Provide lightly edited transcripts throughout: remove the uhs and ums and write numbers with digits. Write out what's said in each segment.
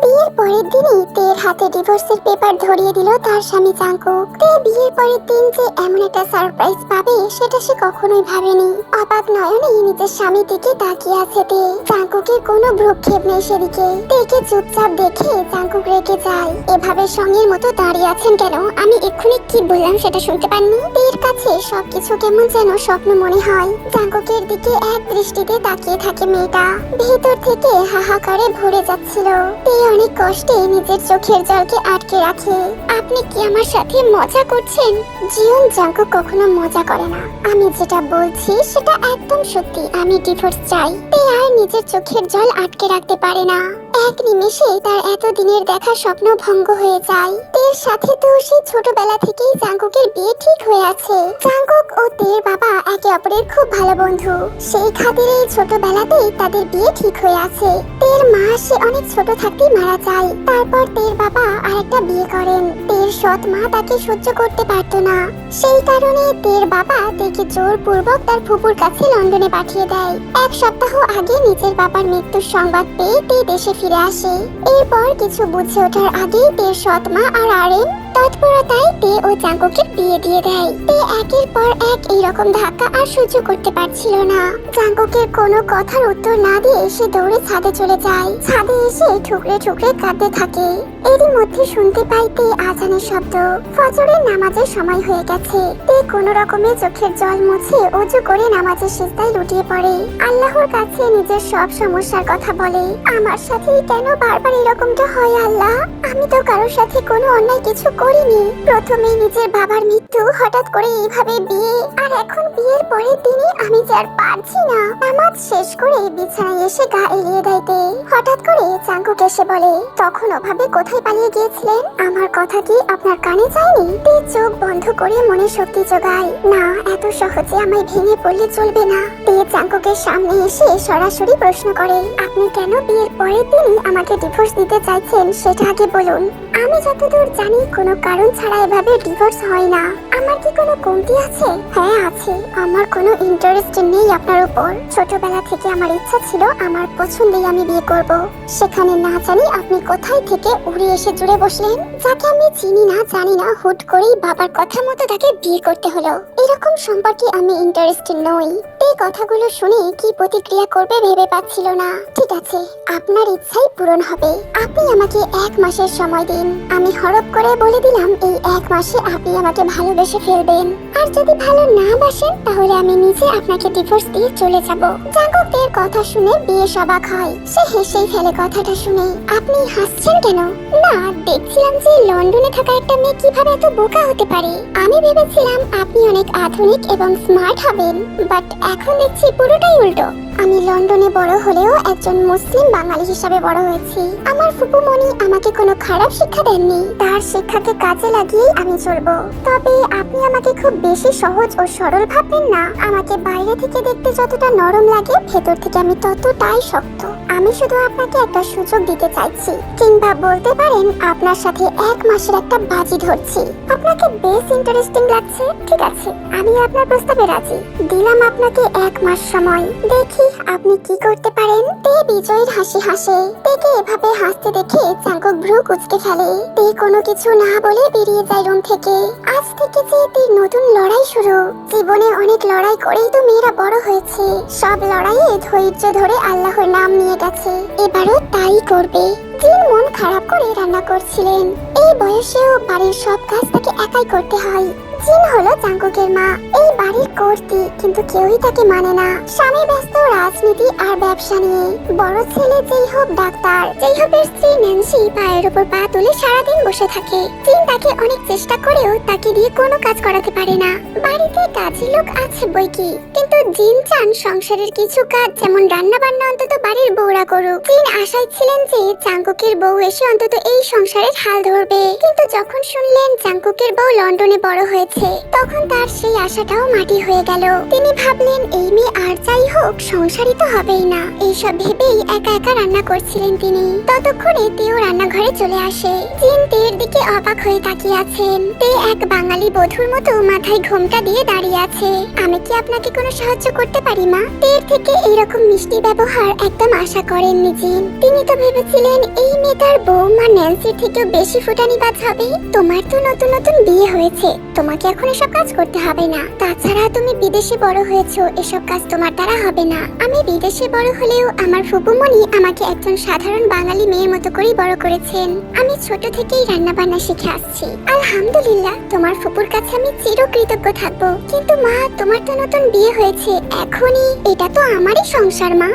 বিয়ের পরের দিনই তের হাতে ডিভোর্সের পেপার ধরিয়ে দিল তার স্বামী জাঙ্কুক। তে বিয়ের পরের দিন যে এমন একটা সারপ্রাইজ পাবে সেটা সে কখনোই ভাবেনি। অবাক নয়নে নিজের স্বামীর দিকে তাকিয়ে আছে তে। জাঙ্কুকের কোনো ভ্রুক্ষেপ নেই সেদিকে। তেকে চুপচাপ দেখে জাঙ্কুক রেগে যায়। এভাবে সঙ্গের মতো দাঁড়িয়ে আছেন কেন? আমি এক্ষুনি কি বললাম সেটা শুনতে পাননি? তের কাছে সবকিছু কেমন যেন স্বপ্ন মনে হয়। জাঙ্কুকের দিকে এক দৃষ্টিতে তাকিয়ে থাকে মেয়েটা। ভেতর থেকে হাহাকারে ভরে যাচ্ছিল। তে অনেক কষ্টে নিজের চোখের জলকে আটকে রাখে। আপনি কি আমার সাথে মজা করছেন? জিয়ন জাঙ্কুক কখনো মজা করে না। আমি যেটা বলছি সেটা একদম সত্যি। আমি ডিভোর্স চাই। তে আর নিজের চোখের জল আটকে রাখতে পারে না। এক নিমেষে তার এতদিনের দেখা স্বপ্ন ভঙ্গ হয়ে যায়। তের সাথে তো সেই ছোটবেলা থেকেই জাঙ্কুকের বিয়ে ঠিক হয়ে আছে। জাঙ্কুক ও তের বাবা একে অপরের খুব ভালো বন্ধু। সেই খাতিরে ছোটবেলাতেই তাদের বিয়ে ঠিক হয়ে আছে। তের মা সে অনেক ছোট থাকতেই মারা যায়। তারপর তের বাবা আরেকটা বিয়ে করেন। তের সৎ মা তাকে সহ্য করতে পারত না। সেই কারণে তের বাবা তেকে জোরপূর্বক তার ফুপুর কাছে লন্ডনে পাঠিয়ে দেয়। এক সপ্তাহ আগে নিজের বাবার মৃত্যুর সংবাদ পেয়ে তে দেশে ফিরে আসে। এরপর কিছু বুঝে ওঠার আগেই তের সৎ মা আর আরেন তৎপরতায় তে ও জাঙ্কুকের বিয়ে দিয়ে দেয়। তে একের পর এক এইরকম ধাক্কা আর সহ্য করতে পারছিল না। জাঙ্কুকের কোনো কথার উত্তর না দিয়ে সে দৌড়ে ছাদে চলে যায়। ছাদে এসে ঠুকরে ঠুকরে কাঁদতে থাকে। এরই মধ্যে শুনতে পাই তে আজানের শব্দ। ফজরের নামাজের সময় হয়ে গেছে। তে কোনো রকমে চোখের জল মুছে ওযু করে নামাজের সিজদায় লুটিয়ে পড়ে। আল্লাহর কাছে নিজের সব সমস্যার কথা বলে। আমার সাথে কেন বারবার এরকমটা হয় আল্লাহ? আমি তো কারোর সাথে কোনো অন্যায় কিছু করিনি। প্রথমে নিজের বাবার মৃত্যু, হঠাৎ করে এইভাবে বিয়ে, আর এখন বিয়ের পরের দিনে আমি যে আর পারছি না। নামাজ শেষ করে বিছানায় এসে গা এলিয়ে দেয়তে হঠাৎ করে জাঙ্কুক এসে বলে, তখন ওভাবে কোথায় পালিয়ে গিয়েছিলেন? আমার কথা কি আপনার কানে যায়নি? তে চোখ বন্ধ করে মনে শক্তি জোগায়। না, এত সহজে আমায় ভেঙে পড়লে চলবে না। তে জাঙ্কুকের সামনে এসে সরাসরি প্রশ্ন করে, আপনি কেন বিয়ের পরের দিনই আমাকে ডিভোর্স দিতে চাইছেন সেটা আগে বলুন। আমি যতদূর জানি কোনো কারণ ছাড়া এভাবে ডিভোর্স হয় না। আমার কি কোনো কমতি আছে? হ্যাঁ আছে। আমার কোনো ইন্টারেস্ট নেই আপনার উপর। ছোটবেলা থেকে আমার ইচ্ছা ছিল আমার পছন্দেই আমি বিয়ে করব। সেখানে না জানি আপনি কোথায় থেকে উড়ে এসে জুড়ে বসলেন। যাকে আমি চিনি না জানি না, হুট করেই বাবার কথা মতো তাকে বিয়ে করতে হলো। এরকম সম্পর্কে আমি ইন্টারেস্টেড নই। এই কথাগুলো শুনে কি প্রতিক্রিয়া করবে ভেবে পাচ্ছিল না। ঠিক আছে, আপনার ইচ্ছাই পূরণ হবে। আপনি আমাকে 1 মাসের সময় দিন। আমি হরপ করে বলে দিলাম এই 1 মাসে আপনি আমাকে ভালোবেসে ফেলবেন। আর যদি ভালো না বাসেন তাহলে আমি নিজে আপনাকে ডিভোর্স দিয়ে চলে যাব। জাঙ্কুকের কথা শুনে বেশ অবাক হয়। সে হেসেই ফেলে কথাটা শুনে। আপনি হাসছেন কেন? না, দেখছিলাম যে লন্ডনে থাকা একটা মেয়ে কিভাবে এত বোকা হতে পারে। আমি ভেবেছিলাম আপনি অনেক আধুনিক এবং স্মার্ট হবেন, বাট এখন দেখছি পুরোটাই উল্টো। আমি লন্ডনে বড় হলেও একজন মুসলিম বাঙালি হিসাবে বড় হয়েছি। আমার ফুপুমণি আমাকে কোনো খারাপ শিক্ষা দেননি। তার শিক্ষাকে কাজে লাগিয়েই আমি চলবো। তবে আপনি আমাকে খুব বেশি সহজ ও সরল ভাববেন না। আমাকে বাইরে থেকে দেখতে যতটা নরম লাগে, ভেতর থেকে আমি ততটাই শক্ত। আমি শুধু আপনাকে একটা সুযোগ দিতে চাইছি, কিংবা বলতে পারেন আপনার সাথে 1 মাসের একটা বাজি ধরছি। আপনাকে বেশ ইন্টারেস্টিং লাগছে। ঠিক আছে, আমি আপনার প্রস্তাবে রাজি। দিলাম আপনাকে 1 মাস সময়। দেখি আপনি কি করতে পারেন। তে বিজয়ের হাসি হাসে। তেকে এভাবে হাসতে দেখে জাঙ্কুক ভ্রু কুঁচকে ফেলে। তে কোনো কিছু না বলে বেরিয়ে যায় রুম থেকে। আজ থেকে যে তের নতুন লড়াই শুরু। জীবনে অনেক লড়াই করেই তো মেয়েরা বড় হয়েছে। সব লড়াইয়ে ধৈর্য ধরে আল্লাহর নাম নিয়ে গেছে। এবারও তাই করবে। জিন মন খারাপ করে রান্না করছিলেন। এই বয়সেও বাড়ির সব কাজ তাকে একাই করতে হয়। জিন হলো জাঙ্কুকের মা। এই বাড়ির কর্ত্রী, কিন্তু কেউই তাকে মানে না। স্বামী ব্যস্ত রাজনীতি আর ব্যবসা নিয়ে। বড় ছেলে যেই হোক ডাক্তার, যেই হোক স্ত্রী ন্যান্সি পায়ের উপর পা তুলে সারাদিন বসে থাকে। জিন তাকে অনেক চেষ্টা করেও তাকে দিয়ে কোনো কাজ করাতে পারে না। বাড়িতে কাজী লোক আছে বইকি, কিন্তু জিন চান সংসারের কিছু কাজ, যেমন রান্না বান্না অন্তত বাড়ির বউরা করুক। জিন আশায় ছিলেন যে জাঙ্কুকের বউ এসে অন্তত এই সংসারের হাল ধরবে। কিন্তু যখন শুনলেন জাঙ্কুকের বউ লন্ডনে বড় হয়ে হয়েছে। তখন তার সেই আশাটাও মাটি হয়ে গেল। তিনি ভাবলেন এই মেয়ে আর যাই হোক সংসারই তো হবেই না। এইসব ভেবেই একা একা রান্না করছিলেন তিনি। ততক্ষণে তেও রান্নাঘরে চলে আসে। জিন তের দিকে অবাক হয়ে তাকিয়ে আছেন। তে এক বাঙালি বধূর মতো মাথায় ঘোমটা দিয়ে দাঁড়িয়ে আছে। আমি কি আপনাকে কোনো সাহায্য করতে পারি মা? তের থেকে এইরকম মিষ্টি ব্যবহার একদম আশা করেননি জিন। তিনি তো ভেবেছিলেন এই মেয়ে তার বৌমা ন্যান্সির থেকেও বেশি ফুটানিবাজ হবে। তোমার তো নতুন নতুন বিয়ে হয়েছে, তোমাকে এখন এসব কাজ করতে হবে না। তাছাড়া তুমি বিদেশে বড় হয়েছো, এসব কাজ তোমার দ্বারা হবে না। আমি বিদেশে বড় হলেও আমার ফুপুমণি আমাকে একজন সাধারণ বাঙালি মেয়ের মতো করেই বড় করেছেন। আমি ছোট থেকেই রান্না বান্না শিখে আসছি। আলহামদুলিল্লাহ, তোমার ফুপুর কাছে আমি চিরকৃতজ্ঞ থাকবো। কিন্তু মা, তোমার তো নতুন বিয়ে হয়েছে, এখনই এটা তো আমারই সংসার মা।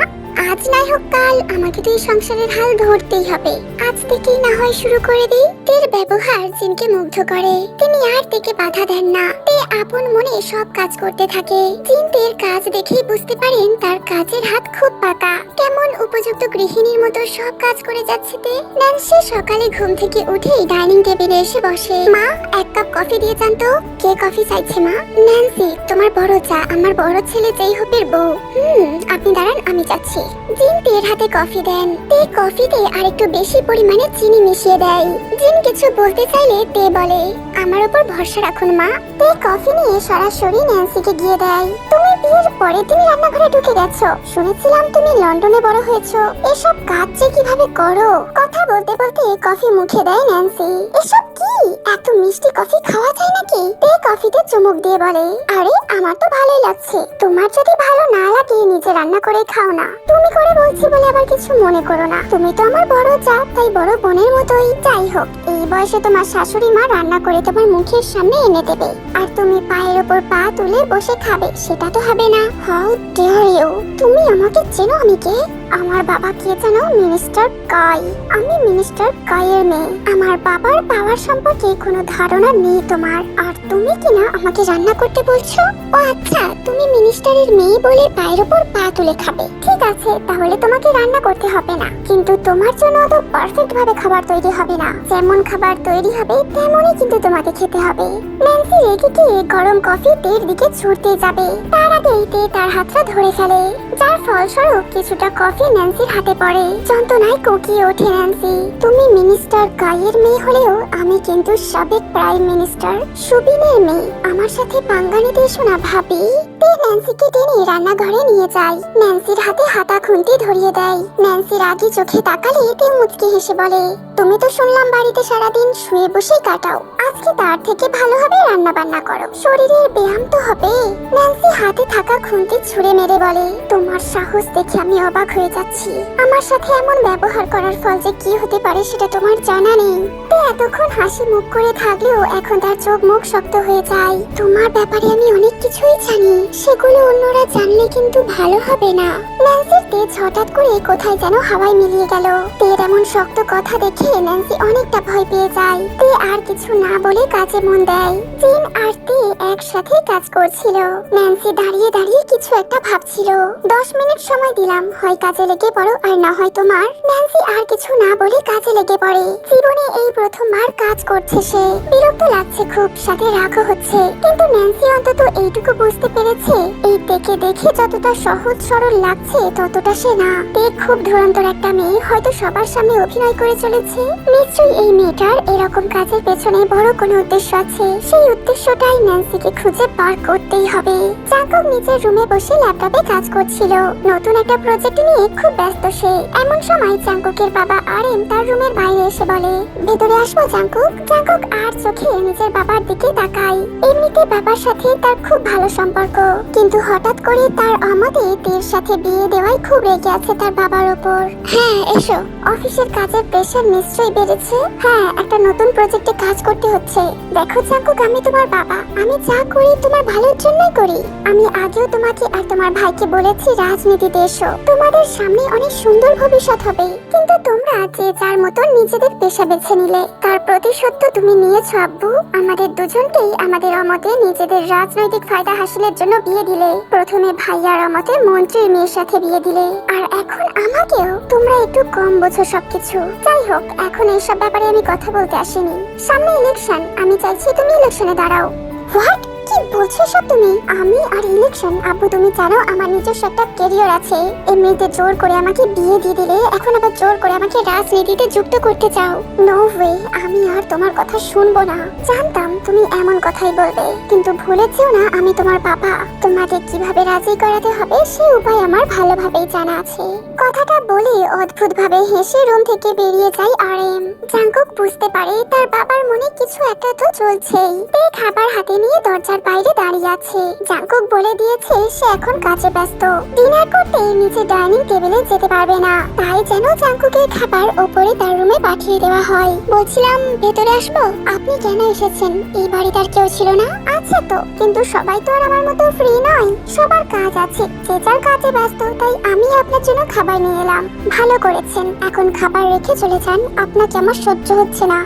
আজ নাই হোক কাল আমাকে তো এই সংসারের হাল ধরতেই হবে। আজ থেকেই না হয় শুরু করে দিই। তের ব্যবহার জিনকে মুগ্ধ করে। তিনি আর তেকে বাধা দেন না। তে আপন মনে সব কাজ করতে থাকে। জিন তের কাজ দেখেই বুঝতে পারেন তার কাজের হাত খুব পাকা। কেমন উপযুক্ত গৃহিণীর মতো সব কাজ করে যাচ্ছে তে। ন্যান্সি সকালে ঘুম থেকে উঠেই ডাইনিং টেবিলে এসে বসে। মা, এক কাপ কফি দিয়ে যান তো। কে কফি চাইছে মা? ন্যান্সি, তোমার বড় যা, আমার বড় ছেলে যেই হোপের বউ। আপনি দাঁড়ান, আমি যাচ্ছি। জিন তের হাতে কফি দেন। তে কফিতে আরেকটু বেশি পরিমাণে চিনি মিশিয়ে দেয়। জিন কিছু বলতে চাইলে তে বলে, আমার উপর ভরসা রাখুন মা। তে কফি নিয়ে সরাসরি ন্যান্সিকে গিয়ে দেয়। তুমি বিয়ের পরে তুমি রান্নাঘরে ঢুকে গেছো। শুনেছিলাম তুমি লন্ডনে বড় হয়েছো। এসব কাজ যে কিভাবে করো? কথা বলতে বলতে কফি মুখে দেয় ন্যান্সি। এসব কি? এত মিষ্টি কফি খাওয়া যায় নাকি? তে কফিতে চুমুক দিয়ে বলে, আরে আমার তো ভালোই লাগছে। তোমার যদি ভালো না লাগে নিজে রান্না করে খাও না। তুমি করে বলছি বলে আবার কিছু মনে করো না। তুমি তো আমার বড় যা, তাই বড় বোনের মতোই। যাই হোক, এই বয়সে তোমার শাশুড়ি মা রান্না করে তোমার মুখের সামনে এনে দেবে, আর তুমি পায়ের ওপর পা তুলে বসে খাবে, সেটা তো হবে না। How dare you! তুমি আমাকে চেনো? আমি কে? আমার বাবা কে জানো? মিনিস্টার কাই। আমি মিনিস্টার কাইয়ের মেয়ে। আমার বাবার পাওয়ার সম্পর্কে কোনো ধারণা নেই তোমার। আর তুমি কিনা আমাকে রান্না করতে বলছো? ও আচ্ছা, তুমি মিনিস্টারের মেয়ে বলে পায়ের ওপর পা তুলে খাবে। ঠিক আছে, তাহলে তোমাকে রান্না করতে হবে না। কিন্তু তোমার জন্য তো পারফেক্ট ভাবে খাবার তৈরি হবে না। যেমন খাবার তৈরি হবে তেমনই কিন্তু তোমাকে খেতে হবে। ন্যান্সি রেগে গিয়ে গরম কফি তের দিকে ছুটতে যাবে। তার আগেই তে তার হাতটা ধরে ফেলে, যার ফলস্বরূপ কিছুটা কফি ন্যান্সির হাতে পড়ে। যন্ত্রণায় কোকিয়ে ওঠে ন্যান্সি। তুমি মিনিস্টার কাইয়ের মেয়ে হলেও আমি কিন্তু সাবেক প্রাইম মিনিস্টার সুবিনের মেয়ে। আমার সাথে পাঙ্গা নিতে এসো না ভাবি। তে ন্যান্সিকে টেনে রান্নাঘরে নিয়ে যায়। ন্যান্সির হাতে হাতা খুন্তি ধরিয়ে দেয়। ন্যান্সির আগে চোখে তাকালে তে মুচকি হেসে বলে, তুমি তো শুনলাম বাড়িতে সারাদিন শুয়ে বসেই কাটাও। আজকে তার থেকে ভালো হবে রান্না বান্না করো, শরীরের ব্যায়াম তো হবে। ন্যান্সি হাতে থাকা খুন্তি ছুঁড়ে মেরে বলে, তোমার সাহস দেখে আমি অবাক হয়ে যাচ্ছি। আমার সাথে এমন ব্যবহার করার ফল যে কি হতে পারে সেটা তোমার জানা নেই। তে এতক্ষণ হাসি মুখ করে থাকলেও এখন তার চোখ মুখ শক্ত হয়ে যায়। তোমার ব্যাপারে আমি অনেক কিছুই জানি, সেগুলো অন্যরা জানলে কিন্তু ভালো হবে না। ন্যান্সির তেজ হঠাৎ করে কোথায় যেন হাওয়ায় মিলিয়ে গেল। তের এমন শক্ত কথা দেখে ন্যান্সি অনেকটা ভয় পেয়ে যায়। তে আর কিছু না বলে কাজে মন দেয়। জিন আর তে একসাথে কাজ করছিল। ন্যান্সি দাঁড়িয়ে দাঁড়িয়ে কিছু একটা ভাবছিল। 10 মিনিট সময় দিলাম, হয় কাজে লেগে পড়ো আর না হয় তোমার। ন্যান্সি আর কিছু না বলে কাজে লেগে পড়ে। জীবনে এই প্রথমবার কাজ করছে সে। বিরক্ত লাগছে খুব, সাথে রাগও হচ্ছে। কিন্তু ন্যান্সি অন্তত এইটুকু বুঝতে পেরেছে এই তেকে দেখে যতটা সহজ সরল লাগছে ততটা সে না। তে খুব ধুরন্তর একটা মেয়ে, হয়তো সবার সামনে অভিনয় করে চলেছে। নিশ্চয়ই এই মেয়েটার এরকম কাজের পেছনে বড় কোনো উদ্দেশ্য আছে। সেই উদ্দেশ্যটাই ন্যান্সিকে খুঁজে বার করতেই হবে। জাঙ্কুক নিজের রুমে বসে ল্যাপটপে কাজ করছিল। নতুন একটা প্রজেক্ট নিয়ে খুব ব্যস্ত সে। এমন সময় জাঙ্কুকের বাবা আরএম তার রুমের বাইরে এসে বলে, ভেতরে আসবো জাঙ্কুক? জাঙ্কুক আর চোখে নিজের বাবার দিকে তাকায়। এমনিতে বাবার সাথে তার খুব ভালো সম্পর্ক, কিন্তু হঠাৎ করে তার আমতে তের সাথে বিয়ে দেওয়ায় খুব রেগে আছে তার বাবার উপর। হ্যাঁ এসো। অফিসের কাজের প্রেশার নিশ্চয়ই বেড়েছে। হ্যাঁ, একটা নতুন প্রজেক্টে কাজ করতে হচ্ছে। দেখো জাঙ্কুক, আমি তোমার বাবা, আমি যা করি তোমার ভালোর জন্যই করি। আমি আগেও তোমাকে আর তোমার ভাইকে বলেছি রাজনীতিতে এসো, তোমাদের সামনে অনেক সুন্দর ভবিষ্যৎ হবে। কিন্তু তোমরা যে যার মতন নিজেদের পেশা বেছে নিলে, তার প্রতিশোধ তো তুমি নিয়েছো আব্বু। আমাদের দুজনকেই আমাদের অমতে নিজেদের রাজনৈতিক ফায়দা হাসিলের জন্য বিয়ে দিলে। প্রথমে ভাইয়ার অমতে মন্ত্রীর মেয়ের সাথে বিয়ে দিলে, আর এখন আমাকেও। তোমরা একটু কম বোঝো সবকিছু। যাই হোক, এখন এইসব ব্যাপারে আমি কথা বলতে আসিনি। সামনে ইলেকশন, আমি চাইছি তুমি ইলেকশনে দাঁড়াও। হোয়াট? কি বলছো সব তুমি? আমি আর ইলেকশন? আব্বু তুমি জানো আমার নিজস্ব একটা ক্যারিয়ার আছে। এমনিতে জোর করে আমাকে বিয়ে দিয়ে দিলে এখন আবার জোর করে আমাকে রাজনীতিতে যুক্ত করতে চাও? নো ওয়ে, আমি আর তোমার কথা শুনবো না। জানতাম তুমি এমন কথাই বলবে, কিন্তু ভুলেছেও না আমি তোমার বাবা। তোমাকে কিভাবে রাজি করাতে হবে সেই উপায় আমার ভালোভাবেই জানা আছে। কথাটা বলে অদ্ভুত ভাবে হেসে রুম থেকে বেরিয়ে যায় আরএম। জাঙ্কুক বুঝতে পারে তার বাবার মনে কিছু একটা তো চলছেই। তে খাবার হাতে নিয়ে দরজার বাইরে দাঁড়িয়ে আছে। জাঙ্কুক বলে দিয়েছে সে এখন কাজে ব্যস্ত, ডিনার করতে নিচে ডাইনিং টেবিলে যেতে পারবে না। তাই যেন জাঙ্কুকের খাবার ওপরে তার রুমে পাঠিয়ে দেওয়া হয়। বলছিলাম ভেতরে আসবো? আপনি কেন এসেছেন? এই বাড়িতে আর কেউ ছিল না? আছে তো, কিন্তু সবাই তো আর আমার মতো ফ্রি নয়। সবার কাজ আছে, যে যার কাজে ব্যস্ত। তাই আমি আপনার জন্য খাবার নিয়ে এলাম। ভালো করেছেন, এখন খাবার রেখে চলে যান, আপনাকে আমার সহ্য হচ্ছে না।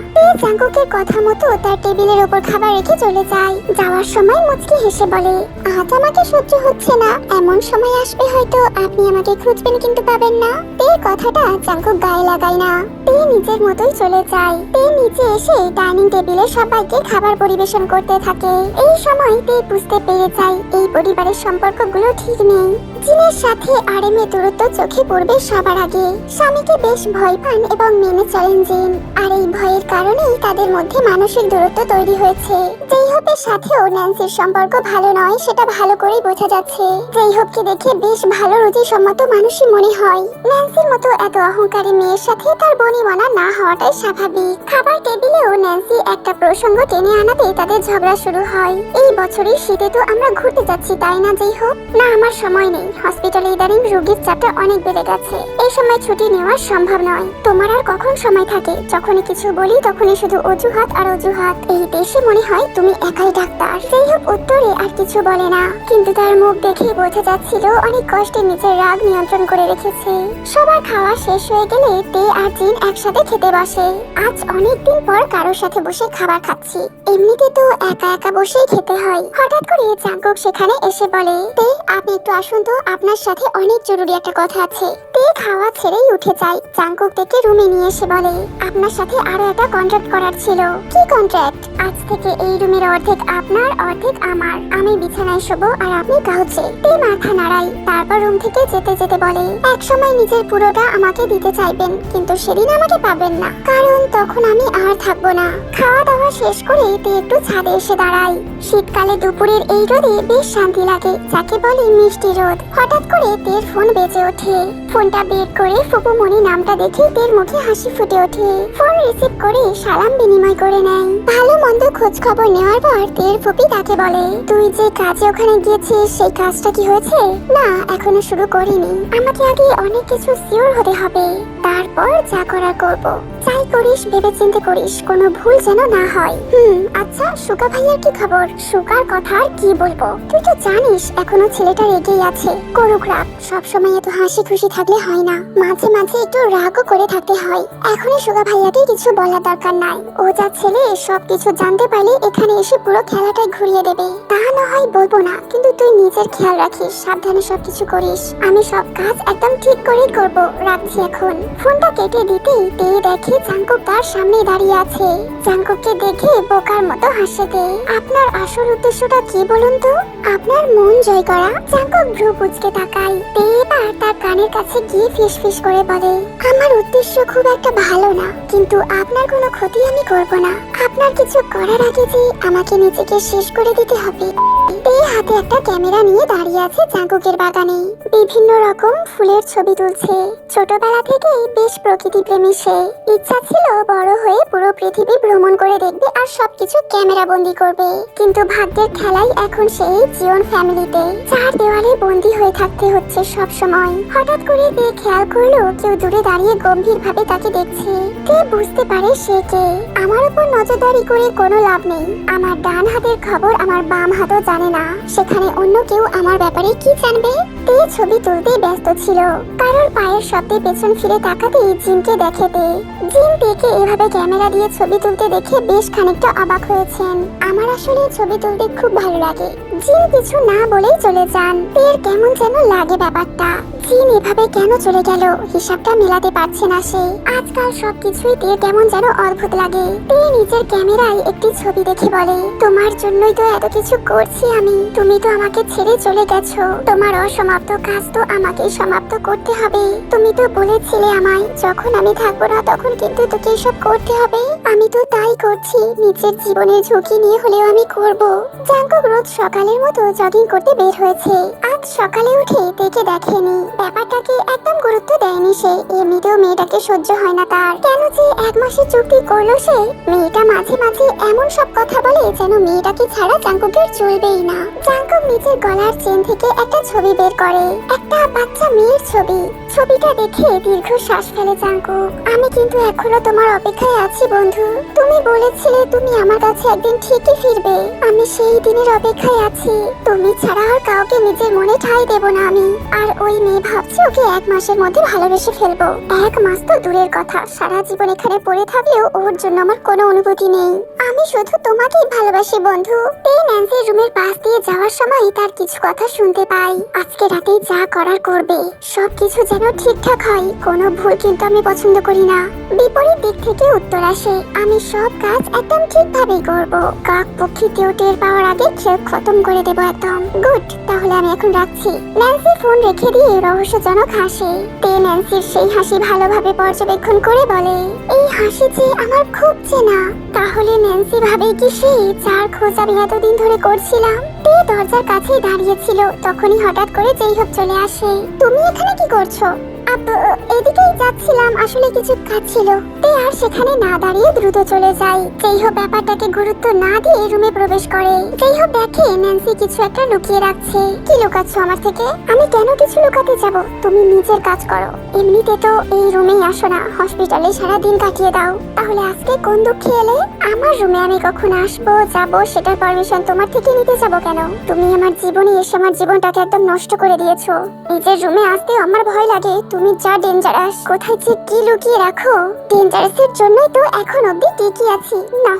জাঙ্কুকের কথা মতো তার টেবিলের উপর খাবার রেখে চলে যায়। যাওয়ার সময় মুচকি হেসে বলে, আজ আমাকে সহ্য হচ্ছে না, এমন সময় আসবে হয়তো আপনি আমাকে খুঁজবেন কিন্তু পাবেন না। তের কথাটা জাঙ্কুক গায়ে লাগায় না। তে নিজের মতোই চলে যায়। তে নিচে এসে ডাইনিং টেবিলে সবাইকে খাবার পরিবেশন করতে থাকে। এই সময় তে বুঝতে পেরে যায় এই পরিবারের সম্পর্কগুলো ঠিক নেই। জিনের সাথে আরএমের দূরত্ব চোখে পড়বে সবার আগে। স্বামীকে বেশ ভয় পান এবং মেনে চলেন জিন, আর এই ভয়ের কারণেই তাদের মধ্যে মানসিক দূরত্ব তৈরি হয়েছে। যেই হোপের সাথেও ন্যান্সির সম্পর্ক ভালো নয় সেটা ভালো করেই বোঝা যাচ্ছে। যেই হোপকে দেখে বেশ ভালো রুচিসম্মত মানুষই মনে হয়। ন্যান্সির মতো এত অহংকারী মেয়ের সাথে তার বনিবনা না হওয়াটাই স্বাভাবিক। খাবার টেবিলেও ন্যান্সি একটা প্রসঙ্গ টেনে আনাতে তাদের ঝগড়া শুরু হয়। এই বছরের শীতে তো আমরা ঘুরতে যাচ্ছি তাই না যেই হোপ? না, আমার সময় নেই, হসপিটালে ইদানিং রোগীর চাপটা অনেক বেড়ে গেছে, এই সময় ছুটি নেওয়া সম্ভব নয়। তোমার আর কখন সময় থাকে? যখনই কিছু বলি তখনই শুধু অজুহাত আর অজুহাত। এই দেশে মনে হয় তুমি একাই ডাক্তার। যেই হোক উত্তরে আর কিছু বলে না, কিন্তু তার মুখ দেখে বোঝা যাচ্ছিল অনেক কষ্টে নিজের রাগ নিয়ন্ত্রণ করে রেখেছে। সবার খাওয়া শেষ হয়ে গেলে তে আর জিন একসাথে খেতে বসে। আজ অনেকদিন পর কারোর সাথে বসে খাবার খাচ্ছি, এমনিতে তো একা একা বসেই খেতে হয়। হঠাৎ করে জাঙ্কুক সেখানে এসে বলে, তে আপনি একটু আসুন তো, আপনার সাথে অনেক জরুরি একটা কথা আছে। তে খাওয়া ছেড়েই উঠে যায়। জাঙ্কুক থেকে রুমে নিয়ে এসে বলে, আপনার সাথে আরো একটা কন্ট্রাক্ট করার ছিল। কি কন্ট্রাক্ট? আজ থেকে এই রুমের অর্ধেক আপনার অর্ধেক আমার। আমি বিছানায় শোবো আর আপনি কাউচে। তে মাথা নাড়াই, তারপর রুম থেকে যেতে যেতে বলে, এক সময় নিজের পুরোটা আমাকে দিতে চাইবেন, কিন্তু সেদিন আমাকে পাবেন না, কারণ তখন আমি আর থাকবো না। খাওয়া দাওয়া শেষ করে তে একটু ছাদে এসে দাঁড়ায়। শীতকালে দুপুরের এই রোদে বেশ শান্তি লাগে, যাকে বলে মিষ্টি রোদ। হঠাৎ করে তের ফোন বেজে ওঠে। ফোনটা বের করে ফুপুমণি নামটা দেখে তের মুখে হাসি ফুটে ওঠে। ফোন রিসিভ করে সালাম বিনিময় করে নেয়। ভালো মন্দ খোঁজ খবর নেওয়ার পর তের ফুপি তাকে বলে, তুই যে কাজে ওখানে গিয়েছিস সেই কাজটা কি হয়েছে? না, এখনো শুরু করিনি, আমাকে আগে অনেক কিছু সিওর হতে হবে, তারপর যা করার করবো। যাই করিস ভেবেচিন্তে করিস, কোনো ভুল যেন না হয়। আচ্ছা, সুগা ভাইয়ার কি খবর? সুগার কথা আর কি বলবো, তুই তো জানিস এখনো ছেলেটা রেগেই আছে। করুক রাগ, সবসময় এত হাসি খুশি থাকলে হয় না, মাঝে মাঝে একটু রাগও করে থাকতে হয়। এখনই সুগা ভাইয়াকে কিছু বলার দরকার নাই, ও যা ছেলে সবকিছু জানতে পারলে এখানে এসে পুরো খেলাটাই ঘুরিয়ে দেবে। তা না হয় বলবো না, কিন্তু তুই নিজের খেয়াল রাখিস, সাবধানে সবকিছু করিস। আমি সব কাজ একদম ঠিক করেই করবো, রাখছি এখন। ফোনটা কেটে দিতেই তে দেখে জাঙ্কুক তার সামনে দাঁড়িয়ে আছে। জাঙ্কুককে দেখে বোকার মতো হাসে তে। আপনার আসল উদ্দেশ্যটা কি বলুন তো? আপনার মন জয় করা। জাঙ্কুক ভ্রু কুঁচকে তাকায়। তে এবার তার কানের কাছে গিয়ে ফিসফিস করে বলে, আমার উদ্দেশ্য খুব একটা ভালো না, কিন্তু আপনার কোনো ক্ষতি আমি করব না। আপনার কিছু করার আগে যে আমাকে নিজেকে শেষ করে দিতে হবে। তে হাতে একটা ক্যামেরা নিয়ে দাঁড়িয়ে আছে জাঙ্কুকের বাগানে, বিভিন্ন রকম ফুলের ছবি তুলছে। ছোটবেলা থেকেই বেশ প্রকৃতি প্রেমী সে। ইচ্ছা ছিল বড় হয়ে পুরো পৃথিবী ভ্রমণ করে দেখবে আর সবকিছু ক্যামেরা বন্দি করবে, কিন্তু ভাগ্যের খেলাই এখন সেই জীবন ফ্যামিলিতে, চার দেওয়ালে বন্দি হয়ে থাকতে হচ্ছে সব সময়। হঠাৎ করে তে খেয়াল করলো কেউ দূরে দাঁড়িয়ে গম্ভীর ভাবে তাকে দেখছে। তে বুঝতে পারে সে কে। আমার উপর নজরদারি করে কোনো লাভ নেই, আমার ডান হাতের খবর আমার বাম হাতও জানে না, সেখানে অন্য কেউ আমার ব্যাপারে কি জানবে? তে ছবি তুলতে ব্যস্ত ছিল, কারোর পায়ের শব্দে পেছন ফিরে তাকাতেই জিনকে দেখে তে। জিন তেকে এভাবে ক্যামেরা দিয়ে ছবি তুলতে দেখে বেশ খানিকটা অবাক হয়েছেন। আমার আসলে ছবি তুলতে খুব ভালো লাগে। জিন কিছু না বলেই চলে যান। তের কেমন যেন লাগে ব্যাপারটা। জিন এভাবে কেন চলে গেল হিসাবটা মেলাতে পারছে না সে। আজকাল সবকিছুই তে কেমন যেন অদ্ভুত লাগে। তে নিজের ক্যামেরায় একটি ছবি দেখে বলে, তোমার জন্যই তো এত কিছু করছি আমি। তুমি তো আমাকে ছেড়ে চলে গেছো, তোমার অসমাপ্ত কাজ তো আমাকেই সমাপ্ত করতে হবে। তুমি তো বলেছিলে আমায় যখন আমি থাকবো না তখন কিন্তু তোকে এসব করতে হবে। আমি তো তাই করছি, নিজের জীবনের ঝুঁকি নিয়ে হলেও আমি করব। জাঙ্কুক রোজ সকালের মতো জগিং করতে বের হয়েছে। আজ সকালে উঠে তেকে দেখেনি। ব্যাপারটাকে একদম গুরুত্ব দেয়নি সে। এমনিতেও মেয়েটাকে সহ্য হয় না তার। কেন যে 1 মাসের চুক্তি করলো সে? মেয়েটা মাঝে মাঝে এমন সব কথা বলে যেন মেয়েটাকে ছাড়া জাঙ্কুকের চলবেই না। জাঙ্কুক নিজের গলার চেন থেকে একটা ছবি বের করে, একটা বাচ্চা মেয়ের ছবি। ছবিটা দেখে দীর্ঘশ্বাস ফেলে জাঙ্কুক। আমি কিন্তু এখনো তোমার অপেক্ষায় আছি বন্ধু। তুমি বলেছিলে তুমি আমার কাছে একদিন ঠিকই ফিরবে। আমি সেই দিনের অপেক্ষায় আছি। তুমি ছাড়া আর কাউকে নিজের মনে ঠাঁই দেব না আমি। আর ওই মেয়ে ভাবছে ওকে 1 মাসের মধ্যে ভালোবেসে ফেলবো। 1 মাস তো দূরের কথা, সারা জীবন এখানে পড়ে থাকলেও ওর জন্য আমার কোনো অনুভূতি নেই। আমি শুধু তোমাকেই ভালোবাসি বন্ধু। তে ন্যান্সির রুমের পাশ দিয়ে যাওয়ার সময় তার কিছু কথা শুনতে পাই। আজকে রাতেই যা করার করবে, সবকিছু যেন ঠিকঠাক হয়। কোনো ভুল কিন্তু আমি পছন্দ করি না। বিপরীত দিক থেকে উত্তর আসে, আমি সব কাজ একদম ঠিকভাবেই করব। কাক পক্ষী কেউ টের পাওয়ার আগে খেল খতম করে দেব একদম। গুড, তাহলে আমি এখন রাখছি। ন্যান্সি ফোন রেখে দিয়ে রহস্যজনক হাসে। তে ন্যান্সির সেই হাসি ভালোভাবে পর্যবেক্ষণ করে বলে, এই হাসি যে আমার খুব চেনা। তাহলে ন্যান্সি ভাবে কি সে যার খোঁজ আমি এতদিন ধরে করছিলাম? তে দরজার কাছেই দাঁড়িয়েছিল, তখনই হঠাৎ করে জেইহব চলে আসে। তুমি এখানে কি করছো? এদিকেই যাচ্ছিলাম, আসলে কিছু কাজ ছিল। তে আর সেখানে না দাঁড়িয়ে দ্রুত চলে যায়। জেইহব ব্যাপারটাকে গুরুত্ব না দিয়ে রুমে প্রবেশ করে। জেইহব দেখে ন্যান্সি কিছু একটা লুকিয়ে রাখছে। কি লুকাচ্ছ আমার থেকে? আমি কেন কিছু লুকাতে যাব? তুমি নিজের কাজ করো। এমনিতে তো এই রুমেই আসো না, হসপিটালে সারা দিন কাটিয়ে দাও। তাহলে আজকে কোন দুঃখে এলে? আমার রুমে আমি কখন আসবো যাব সেটার পারমিশন তোমার থেকে নিতে যাব কেন? তুমি আমার জীবনে এসে আমার জীবনটাকে একদম নষ্ট করে দিয়েছো। নিজের রুমে আসতে আমার ভয় লাগে। তুমি যা ডেঞ্জারাস, কোথায় যে কি লুকিয়ে রাখো। ডেঞ্জারাসের জন্যই তো এখন অবধি টিকে আছি। না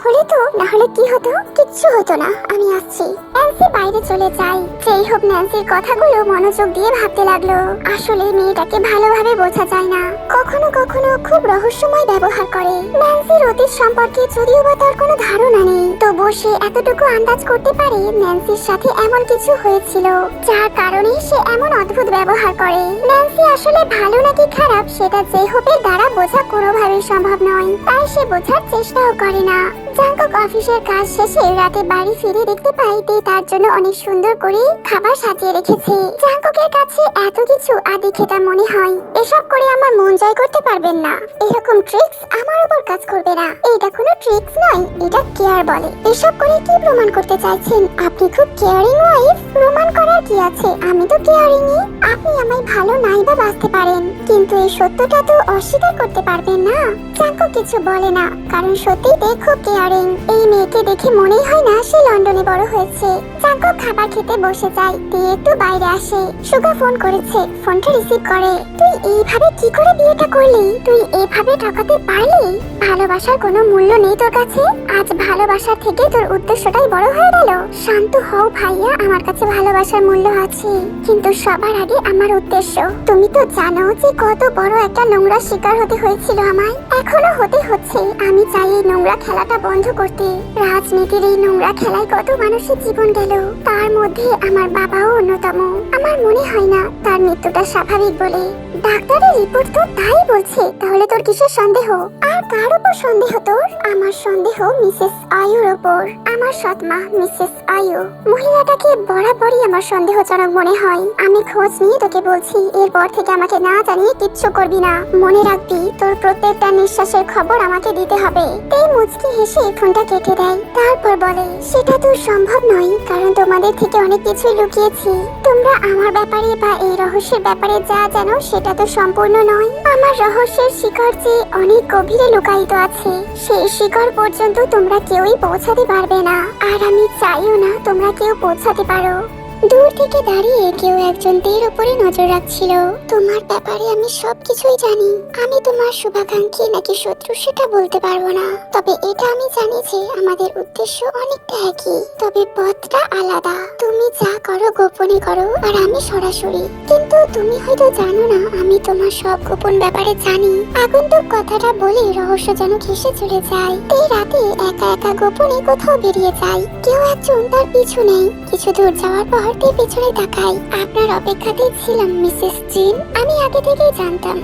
হলে কি হতো? কিচ্ছু হতো না। আমি আসছি। ন্যান্সি বাইরে চলে যায়। জেইহব ন্যান্সির কথাগুলো মনোযোগ দিয়ে ভাবতে লাগলো। আসলে মেয়েটাকে ভালোভাবে বোঝা যায় না, কখনো কখনো খুব রহস্যময় ব্যবহার করে। ন্যান্সির অতীত সম্পর্কে যদিও বা তার কোনো ধারণা নেই, তবুও সে এতটুকু আন্দাজ করতে পারে ন্যান্সির সাথে এমন কিছু হয়েছিল যার কারণে সে এমন অদ্ভুত ব্যবহার করে। ন্যান্সি আসলে ভালো নাকি খারাপ সেটা জেইহবের দ্বারা বোঝা কোনোভাবেই সম্ভব নয়, তাই সে বোঝার চেষ্টাও করে না। জাঙ্কুক অফিসের কাজ শেষে রাতে বাড়ি ফিরে দেখতে পাই তে তার জন্য অনেক সুন্দর করে খাবার সাজিয়ে রেখেছে। জাঙ্কুকের কাছে এত কিছু আদি খেতা মনে হয় এসব করে আমার মন জয় করতে পারবেন না। এরকম ট্রিক্স আমার উপর কাজ করবে না। এটা কোনো ট্রিক্স নয়, এটা কেয়ার বলে। এসব করে কি প্রমাণ করতে চাইছেন? আপনি খুব কেয়ারিং ওয়াইফ। প্রমাণ করার কি আছে? আমি তো কেয়ারিংই। আপনি আমায় ভালো নাই বা বাঁচতে পারেন, কিন্তু এই সত্যটা তো অস্বীকার করতে পারবেন না। জাঙ্কুক কিছু বলে না, কারণ সত্যিই তে খুব কেয়ারিং। এই মেয়েকে দেখে মনেই হয় না সে লন্ডনে বড় হয়েছে। জাঙ্কুক খাবার খেতে বসে যায়। তে একটু বাইরে আসে। সুগা ফোন করেছে, ফোনটা রিসিভ করে। তুই এইভাবে কি করে বিয়েটা করলি? তুই এভাবে ঠকাতে পারলি? ভালোবাসার কোনো মূল্য নেই তোর কাছে? আজ ভালোবাসার থেকে তোর উদ্দেশ্যটাই বড় হয়ে গেল। শান্ত হও ভাইয়া, আমার কাছে ভালোবাসার মূল্য আছে, কিন্তু সবার আগে আমার উদ্দেশ্য। তুমি তো জানো যে কত বড় একটা নোংরা শিকার হতে হয়েছিল আমায়, এখনো হতে হচ্ছে। আমি চাই এই নোংরা খেলাটা বন্ধ করতে। রাজনীতির এই নোংরা খেলায় কত মানুষের জীবন গেল, তার মধ্যে আমার বাবাও অন্যতম। আমার মনে হয় না তার মৃত্যুটা স্বাভাবিক বলে। ডাক্তারের রিপোর্ট তো তাই বলছে, তাহলে তোর কিসের সন্দেহ? আর কার উপর সন্দেহ তোর? আমার সন্দেহ মিসেস আয়ুর উপর, আমার সৎমা মিসেস আয়ু। মহিলাটাকে বরাবরই আমার সন্দেহজনক মনে হয়। আমি খোঁজ নিয়ে তোকে বলছি, এরপর থেকে আমাকে না জানিয়ে কিচ্ছু করবি না। মনে রাখবি তোর প্রত্যেকটা নিঃশ্বাসের খবর আমাকে দিতে হবে। তে মুচকি হেসে ফোনটা কেটে দেয়। তারপর বলে, সেটা তো সম্ভব নয়, কারণ তোমাদের থেকে অনেক কিছুই লুকিয়েছি। তোমরা আমার ব্যাপারে বা এই রহস্যের ব্যাপারে যা জানো সেটা তো সম্পূর্ণ নয়। আমার রহস্যের শিকড় যে অনেক গভীরে লুকায়িত আছে, সেই শিকড় পর্যন্ত তোমরা কেউই পৌঁছাতে পারবে না। আর আমি চাইও না তোমরা কেউ পৌঁছাতে পারো। দূর থেকে দাঁড়িয়ে কেউ একজন তের উপরে নজর রাখছিল। তোমার ব্যাপারে আমি সবকিছুই জানি। আমি তোমার শুভাকাঙ্ক্ষী নাকি শত্রু সেটা বলতে পারবো না, তবে এটা আমি জানি যে আমাদের উদ্দেশ্য অনেকটা একই, তবে পথটা আলাদা। তুমি যা করো গোপনে করো আর আমি সরাসরি। কিন্তু তুমি হয়তো জানো না আমি তোমার সব গোপন ব্যাপারে জানি। আগন্তুক কথাটা বলে রহস্য যেন ঘেঁষে চলে যায়। এই রাতে একা একা গোপনে কোথাও বেরিয়ে যায়। কেউ একজন তার পিছু নেই। কিছু দূর যাওয়ার পর তে পেছনে তাকায়। আপনার অপেক্ষাতেই ছিলাম মিসেস জিন। আমি আগে থেকেই জানতাম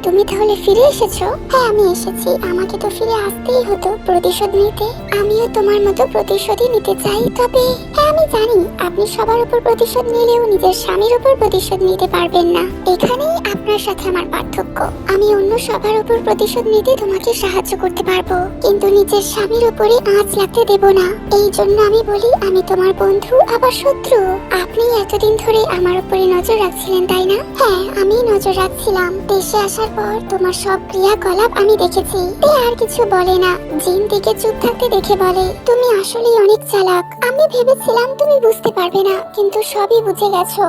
তুমি তাহলে ফিরে এসেছো? হ্যাঁ আমি এসেছি। আমাকে তো ফিরে আসতেই হতো প্রতিশোধ নিতে। আমিও তোমার মতো প্রতিশোধই নিতে চাই। তবে হ্যাঁ আমি জানি আপনি সবার উপর প্রতিশোধ নিলেও নিজের স্বামীর উপর প্রতিশোধ নিতে পারবেন না। এখানেই আপনার সাথে আমার পার্থক্য। আমি অন্য সবার উপর প্রতিশোধ নিতে তোমাকে সাহায্য করতে পারবো, কিন্তু নিজের স্বামীর উপরে আঁচ লাগতে দেব না। এই জন্য আমি বলি আমি তোমার বন্ধু আবার শত্রু। আপনি এতদিন ধরে আমার উপরে নজর রাখছিলেন তাই না? হ্যাঁ আমি নজর রাখছিলাম। দেশে আসার পর তোমার সব ক্রিয়াকলাপ আমি দেখেছি। আর কিছু বলে না, জিন দিকে চুপ থাকতে দেখে বলে তুমি আসলেই অনেক চালাক। আমি ভেবেছিলাম তুমি বুঝতে পারবে না, কিন্তু সবই বুঝে গেছো।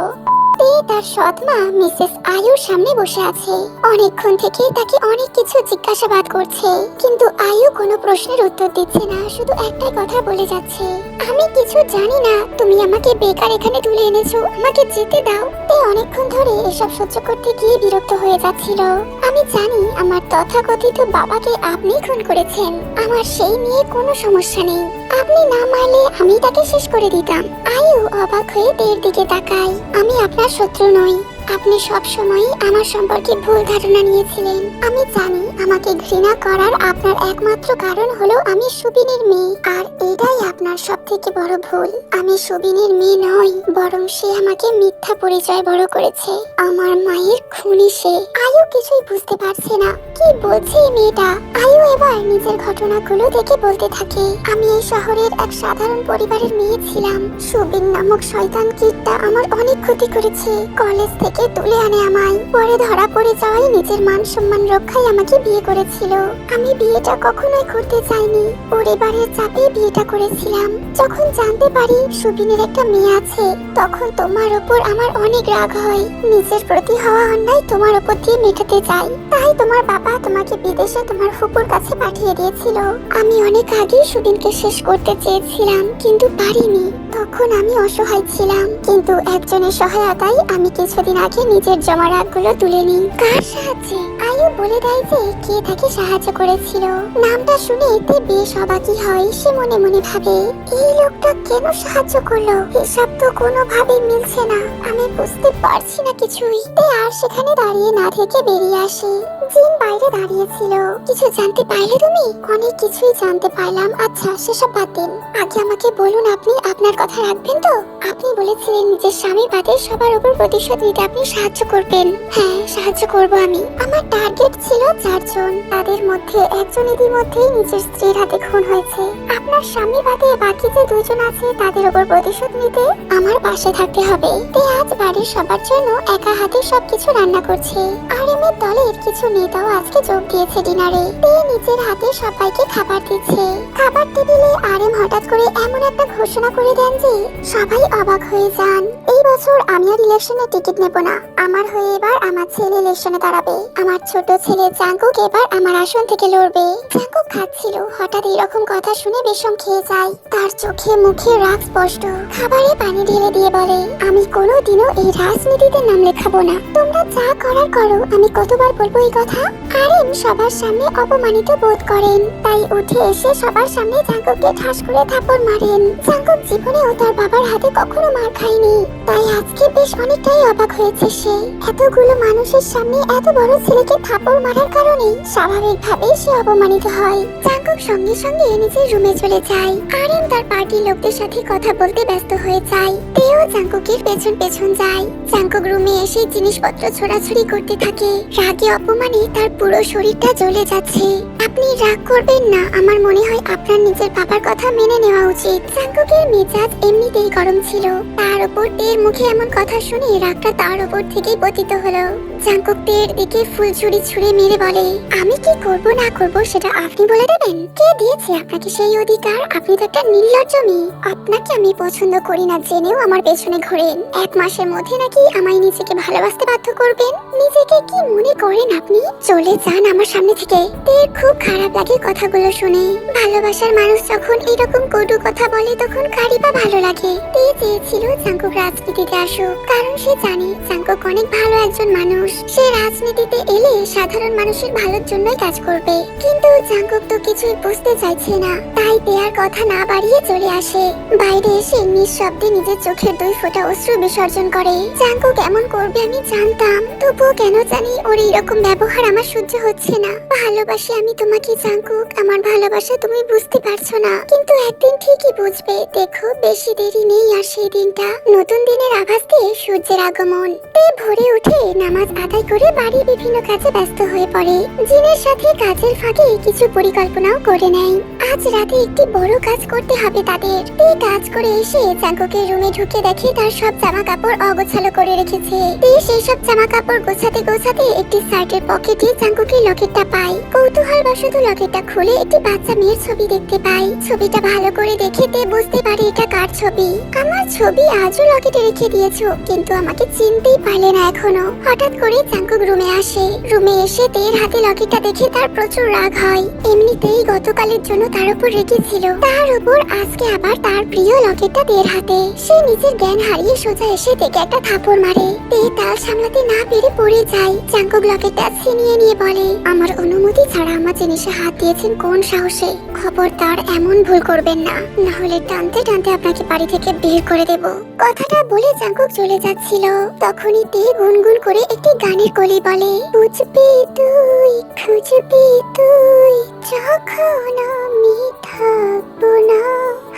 তার সৎ মা মিসেস আয়ুর সামনে বসে আছে। অনেকক্ষণ থেকে তাকে অনেক কিছু জিজ্ঞাসাবাদ করছে, কিন্তু আয়ু কোনো প্রশ্নের উত্তর দিচ্ছে না, শুধু একটাই কথা বলে যাচ্ছে, আমি কিছু জানি না। তুমি আমাকে বেকার এখানে তুলে এনেছো, আমাকে যেতে দাও। অনেকক্ষণ ধরে এসব সহ্য করতে গিয়ে বিরক্ত হয়ে যাচ্ছিল। আমি জানি আমার তথাকথিত বাবাকে আপনি খুন করেছেন। আমার সেই নিয়ে কোনো সমস্যা নেই। আপনি না মারলে আমি তাকে শেষ করে দিতাম। আয়ু অবাক হয়ে তের দিকে তাকায়। আমি আপনার শত্রু নই। আপনি সব সময় আমার সম্পর্কে ভুল ধারণা নিয়েছিলেন। আমি জানি আমাকে ঘৃণা করার আপনার একমাত্র কারণ হলো আমি সুবিনের মেয়ে, আর এটাই আপনার সবথেকে বড় ভুল। আমি সুবিনের মেয়ে নই, বরং সে আমাকে মিথ্যা পরিচয় বড় করেছে। আমার মায়ের খুনি সে। আয়ু কিছুই বুঝতে পারছে না কি বলছে এই মেয়েটা। আয়ু এবার নিজের ঘটনাগুলো দেখে বলতে থাকে, আমি এই শহরের এক সাধারণ পরিবারের মেয়ে ছিলাম। সুবিন নামক শয়তান কীটটা আমার অনেক ক্ষতি করেছে। কলেজ থেকে তুলে আনে আমায়, পরে ধরা পড়ে যাওয়ায় নিজের মান সম্মান রক্ষায় আমাকে বিয়ে করেছিল। আমি বিয়েটা কখনোই করতে চাইনি, পরিবারের চাপে বিয়েটা করেছিলাম। যখন জানতে পারি সুবিনের একটা মেয়ে আছে, তখন তোমার উপর আমার অনেক রাগ হয়। নিজের প্রতি হওয়া অন্যায় তোমার উপর দিয়ে মেটাতে চাই। তাই তোমার বাবা তোমাকে বিদেশে তোমার ফুপুর কাছে পাঠিয়ে দিয়েছিল। আমি অনেক আগেই সুবিনকে শেষ করতে চেয়েছিলাম, কিন্তু পারিনি। তখন আমি অসহায় ছিলাম, কিন্তু একজনের সহায়তায় আমি কিছুদিন আগে নিজের জমা রাগগুলো তুলে নিই। কার সাহায্যে? আয়ু বলে দেয় যে কে তাকে সাহায্য করেছিল। নামটা শুনে এতে বেশ অবাকই হয়। সে মনে মনে ভাবে, এই লোকটা কেন সাহায্য করলো? এসব তো কোনোভাবেই মিলছে না। আমি বুঝতে পারছি না কিছুই। আর সেখানে দাঁড়িয়ে না থেকে বেরিয়ে আসে। জিন বাইরে দাঁড়িয়ে ছিল। কিছু জানতে পারলে তুমি? অনেক কিছুই জানতে পারলাম। আচ্ছা সেসব বাদ দিন, আগে আমাকে বলুন আপনি আপনার কথা রাখবেন তো? আপনি বলেছিলেন নিজের স্বামী বাদে সবার উপর প্রতিশোধ নিতে আপনি সাহায্য করবেন। হ্যাঁ সাহায্য করব আমি। আমার টার্গেট ছিল 4 জন। তাদের মধ্যে একজন ইতিমধ্যেই নিজের স্ত্রীর হাতে খুন হয়েছে। আপনার স্বামী বাদে বাকি যে 2 জন আছে তাদের উপর প্রতিশোধ নিতে আমার পাশে থাকতে হবে। আজ বাড়ির সবার জন্য একা হাতে সবকিছু রান্না করছে। আর এমএর দলের কিছু নেতাও আজকে যোগ দিয়েছে ডিনারে। নিজের হাতে সবাইকে খাবার দিচ্ছে। খাবার টেবিলে আরএম হঠাৎ করে এমন একটা ঘোষণা করে দেন যে সবাই অবাক হয়ে যান। এই বছর আমি আর ইলেকশনে টিকিট নেব না। আমার হয়ে এবার আমার ছেলে ইলেকশনে দাঁড়াবে। আমার ছোট ছেলে জাঙ্কুক এবার আমার আসন থেকে লড়বে। জাঙ্কুক খাচ্ছিল, হঠাৎ এরকম কথা শুনে বিষম খেয়ে যায়। তার চোখে মুখে রাগ স্পষ্ট। খাবারে পানি ঢেলে দিয়ে বলে, আমি কোনোদিনও এই রাজনীতিতে নাম লেখাবো না। তোমরা যা করার করো। আমি কতবার বলবো এই কথা? আরএম সবার সামনে অপমানিত বোধ করেন, তাই উঠে এসে সবার সামনে জাঙ্কুককে ঠাস করে থাপ্পড় মারেন। জাঙ্কুক জীবনেও তার বাবার হাতে কখনো মার খায়নি, তাই আজকে বেশ অনেকটাই অবাক হয়েছে সে। এতগুলো মানুষের সামনে এত বড় ছেলেকে থাপ্পড় মারার কারণে স্বাভাবিকভাবেই সে অপমানিত হয়। জাঙ্কুক সঙ্গে সঙ্গে নিজের রুমে চলে যায়। আরএম তার পার্টির লোকদের সাথে কথা বলতে ব্যস্ত হয়ে যায়। তেও জাঙ্কুকের পেছন পেছন যায়। জাঙ্কুক রুমে এসে জিনিসপত্র ছোড়াছুড়ি করতে থাকে। রাগে অপমানে তার পুরো শরীরটা জ্বলে যাচ্ছে। আপনি রাগ করবেন না, আমার মনে হয় আপনার নিজের বাবার কথা মেনে নেওয়া উচিত। জাঙ্কুকের মেজাজ এমনিতেই গরম ছিল, তার উপর তের মুখে এমন কথা শুনে রাগটা তার উপর থেকেই পতিত হলো। জাঙ্কুক তের দিকে ফুলঝুরি ছুরি ছুঁড়ে মেরে বলে, আমি কি করব না করব সেটা আপনি বলে দেবেন? কে দিয়েছে আপনাকে সেই অধিকার? আপনি তো একটা নির্লজ্জ মেয়ে। আপনাকে আমি পছন্দ করি না জেনেও আমার পেছনে ঘোরেন। 1 মাসের মধ্যে নাকি আমায় নিজেকে ভালোবাসতে বাধ্য করবেন। নিজেকে কি মনে করেন আপনি? চলে যান আমার সামনে থেকে। তের খুব খারাপ লাগে কথাগুলো শুনে। ভালোবাসার মানুষ যখন এরকম কটু কথা বলে তখন কারই বা ভালো লাগে। তে চেয়েছিল জাঙ্কুক রাজনীতিতে আসুক, কারণ সে জানে জাঙ্কুক অনেক ভালো একজন মানুষ। সে রাজনীতিতে এলে সাধারণ মানুষের ভালোর জন্যই কাজ করবে। কিন্তু জাঙ্কুক তো কিছুই বুঝতে চাইছে না, তাই তেয়ার কথা না বাড়িয়ে চলে আসে। বাইরে এসে নিঃশব্দে নিজের চোখের 2 ফোঁটা অশ্রু বিসর্জন করে। জাঙ্কুক এমন করবে আমি জানতাম, তবুও কেন জানি ওর এরকম ব্যবহার আমার সহ্য হচ্ছে না। ভালোবাসি আমি তোমাকে জাঙ্কুক, আমার ভালোবাসা তুমি বুঝতে পারছো না, কিন্তু একদিন ঠিকই বুঝবে। দেখো বেশি দেরি নেই আর সেই দিনটা। নতুন দিনের আভাস দিয়ে সূর্যের আগমন। তে ভোরে উঠে নামাজ আদায় করে বাড়ির বিভিন্ন কাজে ব্যস্ত হয়ে পড়ে। জিনের সাথে কাজের ফাঁকে কিছু পরিকল্পনাও করে নেয়। আজ রাতে একটি বড় কাজ করতে হবে তাদের। তে কাজ করে এসে জাঙ্কুকের রুমে ঢুকে দেখে তার সব জামা কাপড় অগোছালো করে রেখেছে। তে সেই সব জামা কাপড় গোছাতে গোছাতে একটি শার্টের পকেটে জাঙ্কুকের লকেটটা পায়। কৌতূহলবশত লকেটটা খুলে একটি বাচ্চা মেয়ের ছবি দেখতে পায়। ছবিটা ভালো করে দেখে তে বুঝতে পারে এটা কার ছবি। আমার ছবি আজও লকেটে রেখে দিয়েছো, কিন্তু আমাকে চিনতেই পারলে না এখনো। হঠাৎ করে জাঙ্কুক রুমে আসে। রুমে এসে তের হাতে লকেটটা দেখে তার প্রচুর রাগ হয়। এমনিতেই গতকালের জন্য তার উপর রেখেছিল, তার উপর আজকে আবার তার প্রিয় লকেটটা তের হাতে। সে নিজের জ্ঞান হারিয়ে সোজা এসে তেকে একটা থাপড় মারে। তে তাল সামলাতে না পেরে পড়ে যায়। জাঙ্কুক লকেটটা ছিনিয়ে নিয়ে বলে, আমার অনুমতি ছাড়া আমার জিনিসে হাত দিয়েছেন কোন সাহসে? খবরদার এমন ভুল করবেন না, না হলে টানতে টানতে আপনাকে বাড়ি থেকে বের করে দেব। কথাটা বলে জাঙ্কুক চলে যাচ্ছিল, তখনই তে গুনগুন করে একটি গানের কলি বলে, বুঝবি তুই খুঁজবি তুই যখন আমি থাকবো না,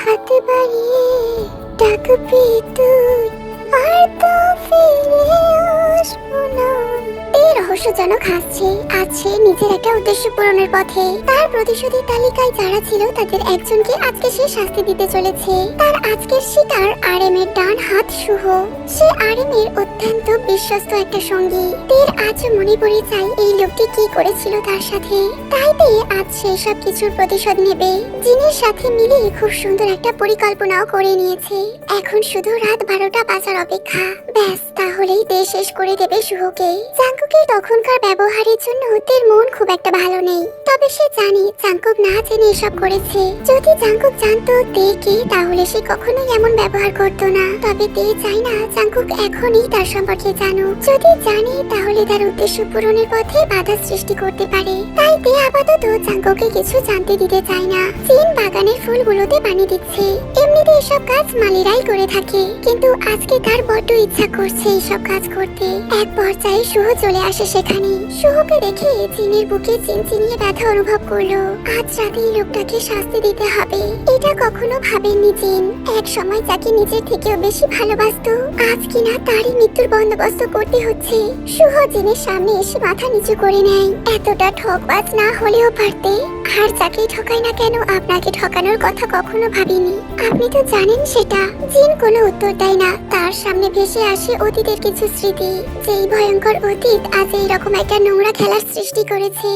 হাত বাড়িয়ে ডাকবি তুই আর তো ফিরে আসবো না। এই রহস্যজনক হাসছে। আছে নিজের একটা উদ্দেশ্য পূরণের পথে। তার প্রতিশোধের তালিকায় যারা ছিল তাদের একজনকে আজকে সে শাস্তি দিতে চলেছে। তার আজকের শিকার আরএম এর ডান হাত শুভ। সে আরএম এর অত্যন্ত বিশ্বস্ত একটা সঙ্গী। তের আজ মনে পড়ে যায় এই লোকটি কি করেছিল তার সাথে। তাই তে আজ সে সব কিছুর প্রতিশোধ নেবে। জিনের সাথে মিলে খুব সুন্দর একটা পরিকল্পনাও করে নিয়েছে। এখন শুধু রাত 12টা বাজার অপেক্ষা। ব্যাস, তাহলেই তে শেষ করে দেবে শুভকে। জাঙ্কুকের তখনকার ব্যবহারের জন্য তের মন খুব একটা ভালো নেই। তবে সে জানে জাঙ্কুক না জেনে এসব করেছে। যদি জাঙ্কুক জানতো তে কে, তাহলে সে কখনোই এমন ব্যবহার করতো না। তবে তে চায় না জাঙ্কুক এখনই তার সম্পর্কে জানুক। যদি জানে তাহলে তার উদ্দেশ্য পূরণের পথে বাধা সৃষ্টি করতে পারে। তাই তে আপাতত জাঙ্কুককে কিছু জানতে দিতে চায় না। জিন বাগানের ফুলগুলোতে পানি দিচ্ছে। এমনিতে এসব কাজ মালিরাই করে থাকে, কিন্তু আজকে তার বড্ড ইচ্ছা করছে এইসব কাজ করতে। এক পর্যায়ে শুভ চলে আসে সেখানে। শুভকে দেখে জিনের বুকে চিনচিনিয়ে ব্যথা অনুভব করলো। আজ রাতে এই লোকটাকে শাস্তি দিতে হবে। এটা কখনো ভাবেননি জিন। এক সময় যাকে নিজের থেকেও বেশি ভালোবাসতো, আজ কিনা তারই মৃত্যুর বন্দোবস্ত করতে হচ্ছে। শুভ জিনের সামনে এসে মাথা নিচু করে নেয়। এতটা ঠকবাজ না হলেও পারতে। আর যাকে ঠকাই না কেন, আপনাকে ঠকানোর কথা কখনো ভাবিনি। আপনি তো জানেন সেটা। জিন কোনো উত্তর দেয় না। তার সামনে ভেসে আসে অতীতের কিছু স্মৃতি। যেই ভয়ঙ্কর অতীত আজ এইরকম একটা নোংরা খেলার সৃষ্টি করেছে।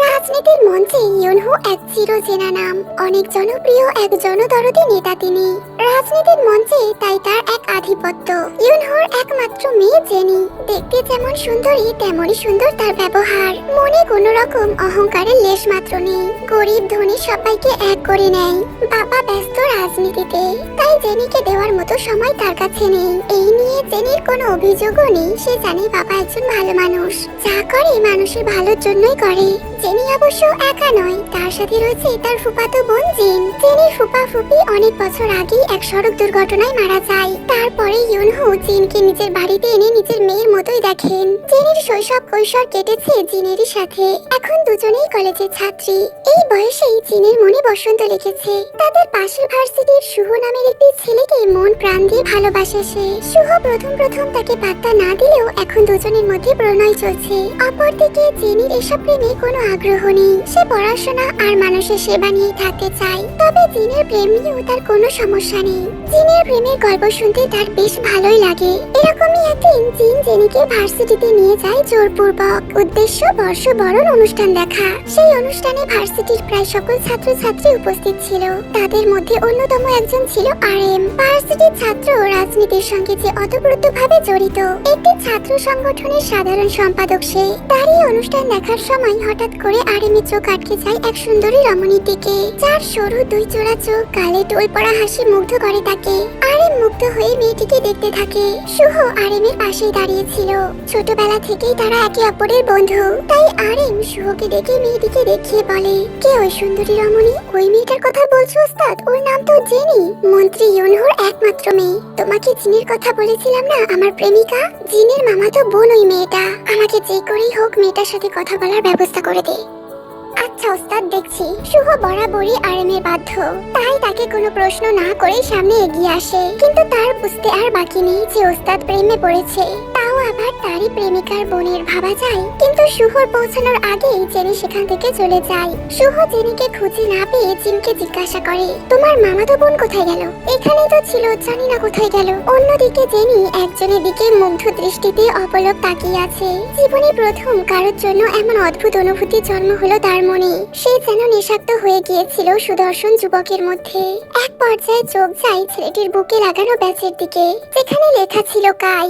রাজনীতির মঞ্চে ইউনহো এক চিরচেনা নাম। অনেক জনপ্রিয় এক জনদরদি নেতা তিনি। রাজনীতির মঞ্চে তাই তার এক আধিপত্য। ইউনহোর একমাত্র মেয়ে জেনি। দেখতে যেমন সুন্দরী তেমনই সুন্দর তার ব্যবহার। মনে কোনো রকম অহংকারের লেশ মাত্র নেই। গরিব ধনী সবাইকে এক করে নেয়। বাবা ব্যস্ত রাজনীতিতে, তাই জেনিকে দেওয়ার মতো সময় তার কাছে নেই। এই নিয়ে জেনির কোনো অভিযোগও নেই। সে জানে বাবা একজন ভালো মানুষ, যা করে মানুষের ভালোর জন্যই করে। জেনি অবশ্য একা নয়, তার সাথে রয়েছে তার ফুফাতো বোন জিন। জেনির ফুফা ফুফি অনেক বছর আগে এক সড়ক দুর্ঘটনায় মারা যায়। তারপরে ইউনহো জিনকে নিজের বাড়িতে এনে নিজের মেয়ের মতোই দেখেন। জেনির শৈশব কৈশোর কেটেছে জিনেরই সাথে। এখন দুজনেই কলেজের ছাত্রী। এই বয়সেই জিনের মনে বসন্ত লেগেছে। তাদের পাশের ভার্সিটির শুভ নামের একটি ছেলেকে মন প্রাণ দিয়ে ভালোবাসে সে। শুভ প্রথম তাকে পাত্তা না দিলেও এখন দুজনের মধ্যে প্রণয় চলছে। অপরদিকে জেনির এসব প্রেমে কোনো আগ্রহ নেই। সে পড়াশোনা আর মানুষের সেবা নিয়ে থাকতে চায়। তবে জিনের প্রেম নিয়েও তার কোনো সমস্যা নেই। জিনের প্রেমের গল্প শুনতে তার বেশ ভালোই লাগে। এরকমই একদিন জিন জেনিকে ভার্সিটিতে নিয়ে যায় জোরপূর্বক। উদ্দেশ্য বর্ষবরণ অনুষ্ঠান দেখা। সেই অনুষ্ঠানে ভার্সিটির প্রায় সকল ছাত্রছাত্রী উপস্থিত ছিল। তাদের মধ্যে অন্যতম একজন ছিল RM। ভার্সিটির ছাত্র রাজনীতির সঙ্গে যে অতপ্রতভাবে জড়িত একটি ছাত্র সংগঠনের সাধারণ সম্পাদক সে। তারই অনুষ্ঠান দেখার সময় হঠাৎ করে RM এর চোখ আটকে যায় এক সুন্দরী রমণীর দিকে, যার সরু দুই জোড়া চোখ, গালে টোল পড়া হাসি মুগ্ধ করে তাকে। RM মুগ্ধ হয়ে মেয়েটিকে দেখতে থাকে। শুভ RM এর পাশেই দাঁড়িয়েছিল। ছোটবেলা থেকেই তারা একে অপরের বন্ধু। তাই RM শুভকে দেখে মেয়েটিকে দেখিয়ে বলে, কে ওই সুন্দরী রমণী? ওই মেয়েটার কথা বলছো ওস্তাদ? ওর নাম তো জেনি, মন্ত্রী ইউনহোর একমাত্র মেয়ে। তোমাকে জিনের কথা বলেছিলাম না, আমার প্রেমিকা। জিনের মামাতো বোন ওই মেয়েটা। আমাকে যে করেই হোক মেয়েটার সাথে কথা বলার ব্যবস্থা করে দে। আচ্ছা ওস্তাদ, দেখছি। শুভ বরাবরই RM এর বাধ্য। তাই তাকে কোনো প্রশ্ন না করে সামনে এগিয়ে আসে। কিন্তু তার বুঝতে আর বাকি নেই যে ওস্তাদ প্রেমে পড়েছে, তাও আবার তারই প্রেমিকার বোনের। ভাবা যায়। কিন্তু শুভর পৌঁছানোর আগেই জেনি সেখান থেকে চলে যায়। শুভ জেনিকে খুঁজে না পেয়ে জিনকে জিজ্ঞাসা করে, তোমার মামাতো বোন কোথায় গেল? এখানেই তো ছিল, জানি না কোথায় গেল। অন্যদিকে জেনি একজনের দিকে মুগ্ধ দৃষ্টিতে অপলক তাকিয়ে আছে। জীবনে প্রথম কারোর জন্য এমন অদ্ভুত অনুভূতি জন্ম হলো তার মনে। সে যেন নেশাক্ত হয়ে গিয়েছিল সুদর্শন যুবকের মধ্যে। এক পর্যায়ে চোখ যায় ছেলেটির বুকে লাগানো ব্যাচের দিকে, যেখানে লেখা ছিল কাই।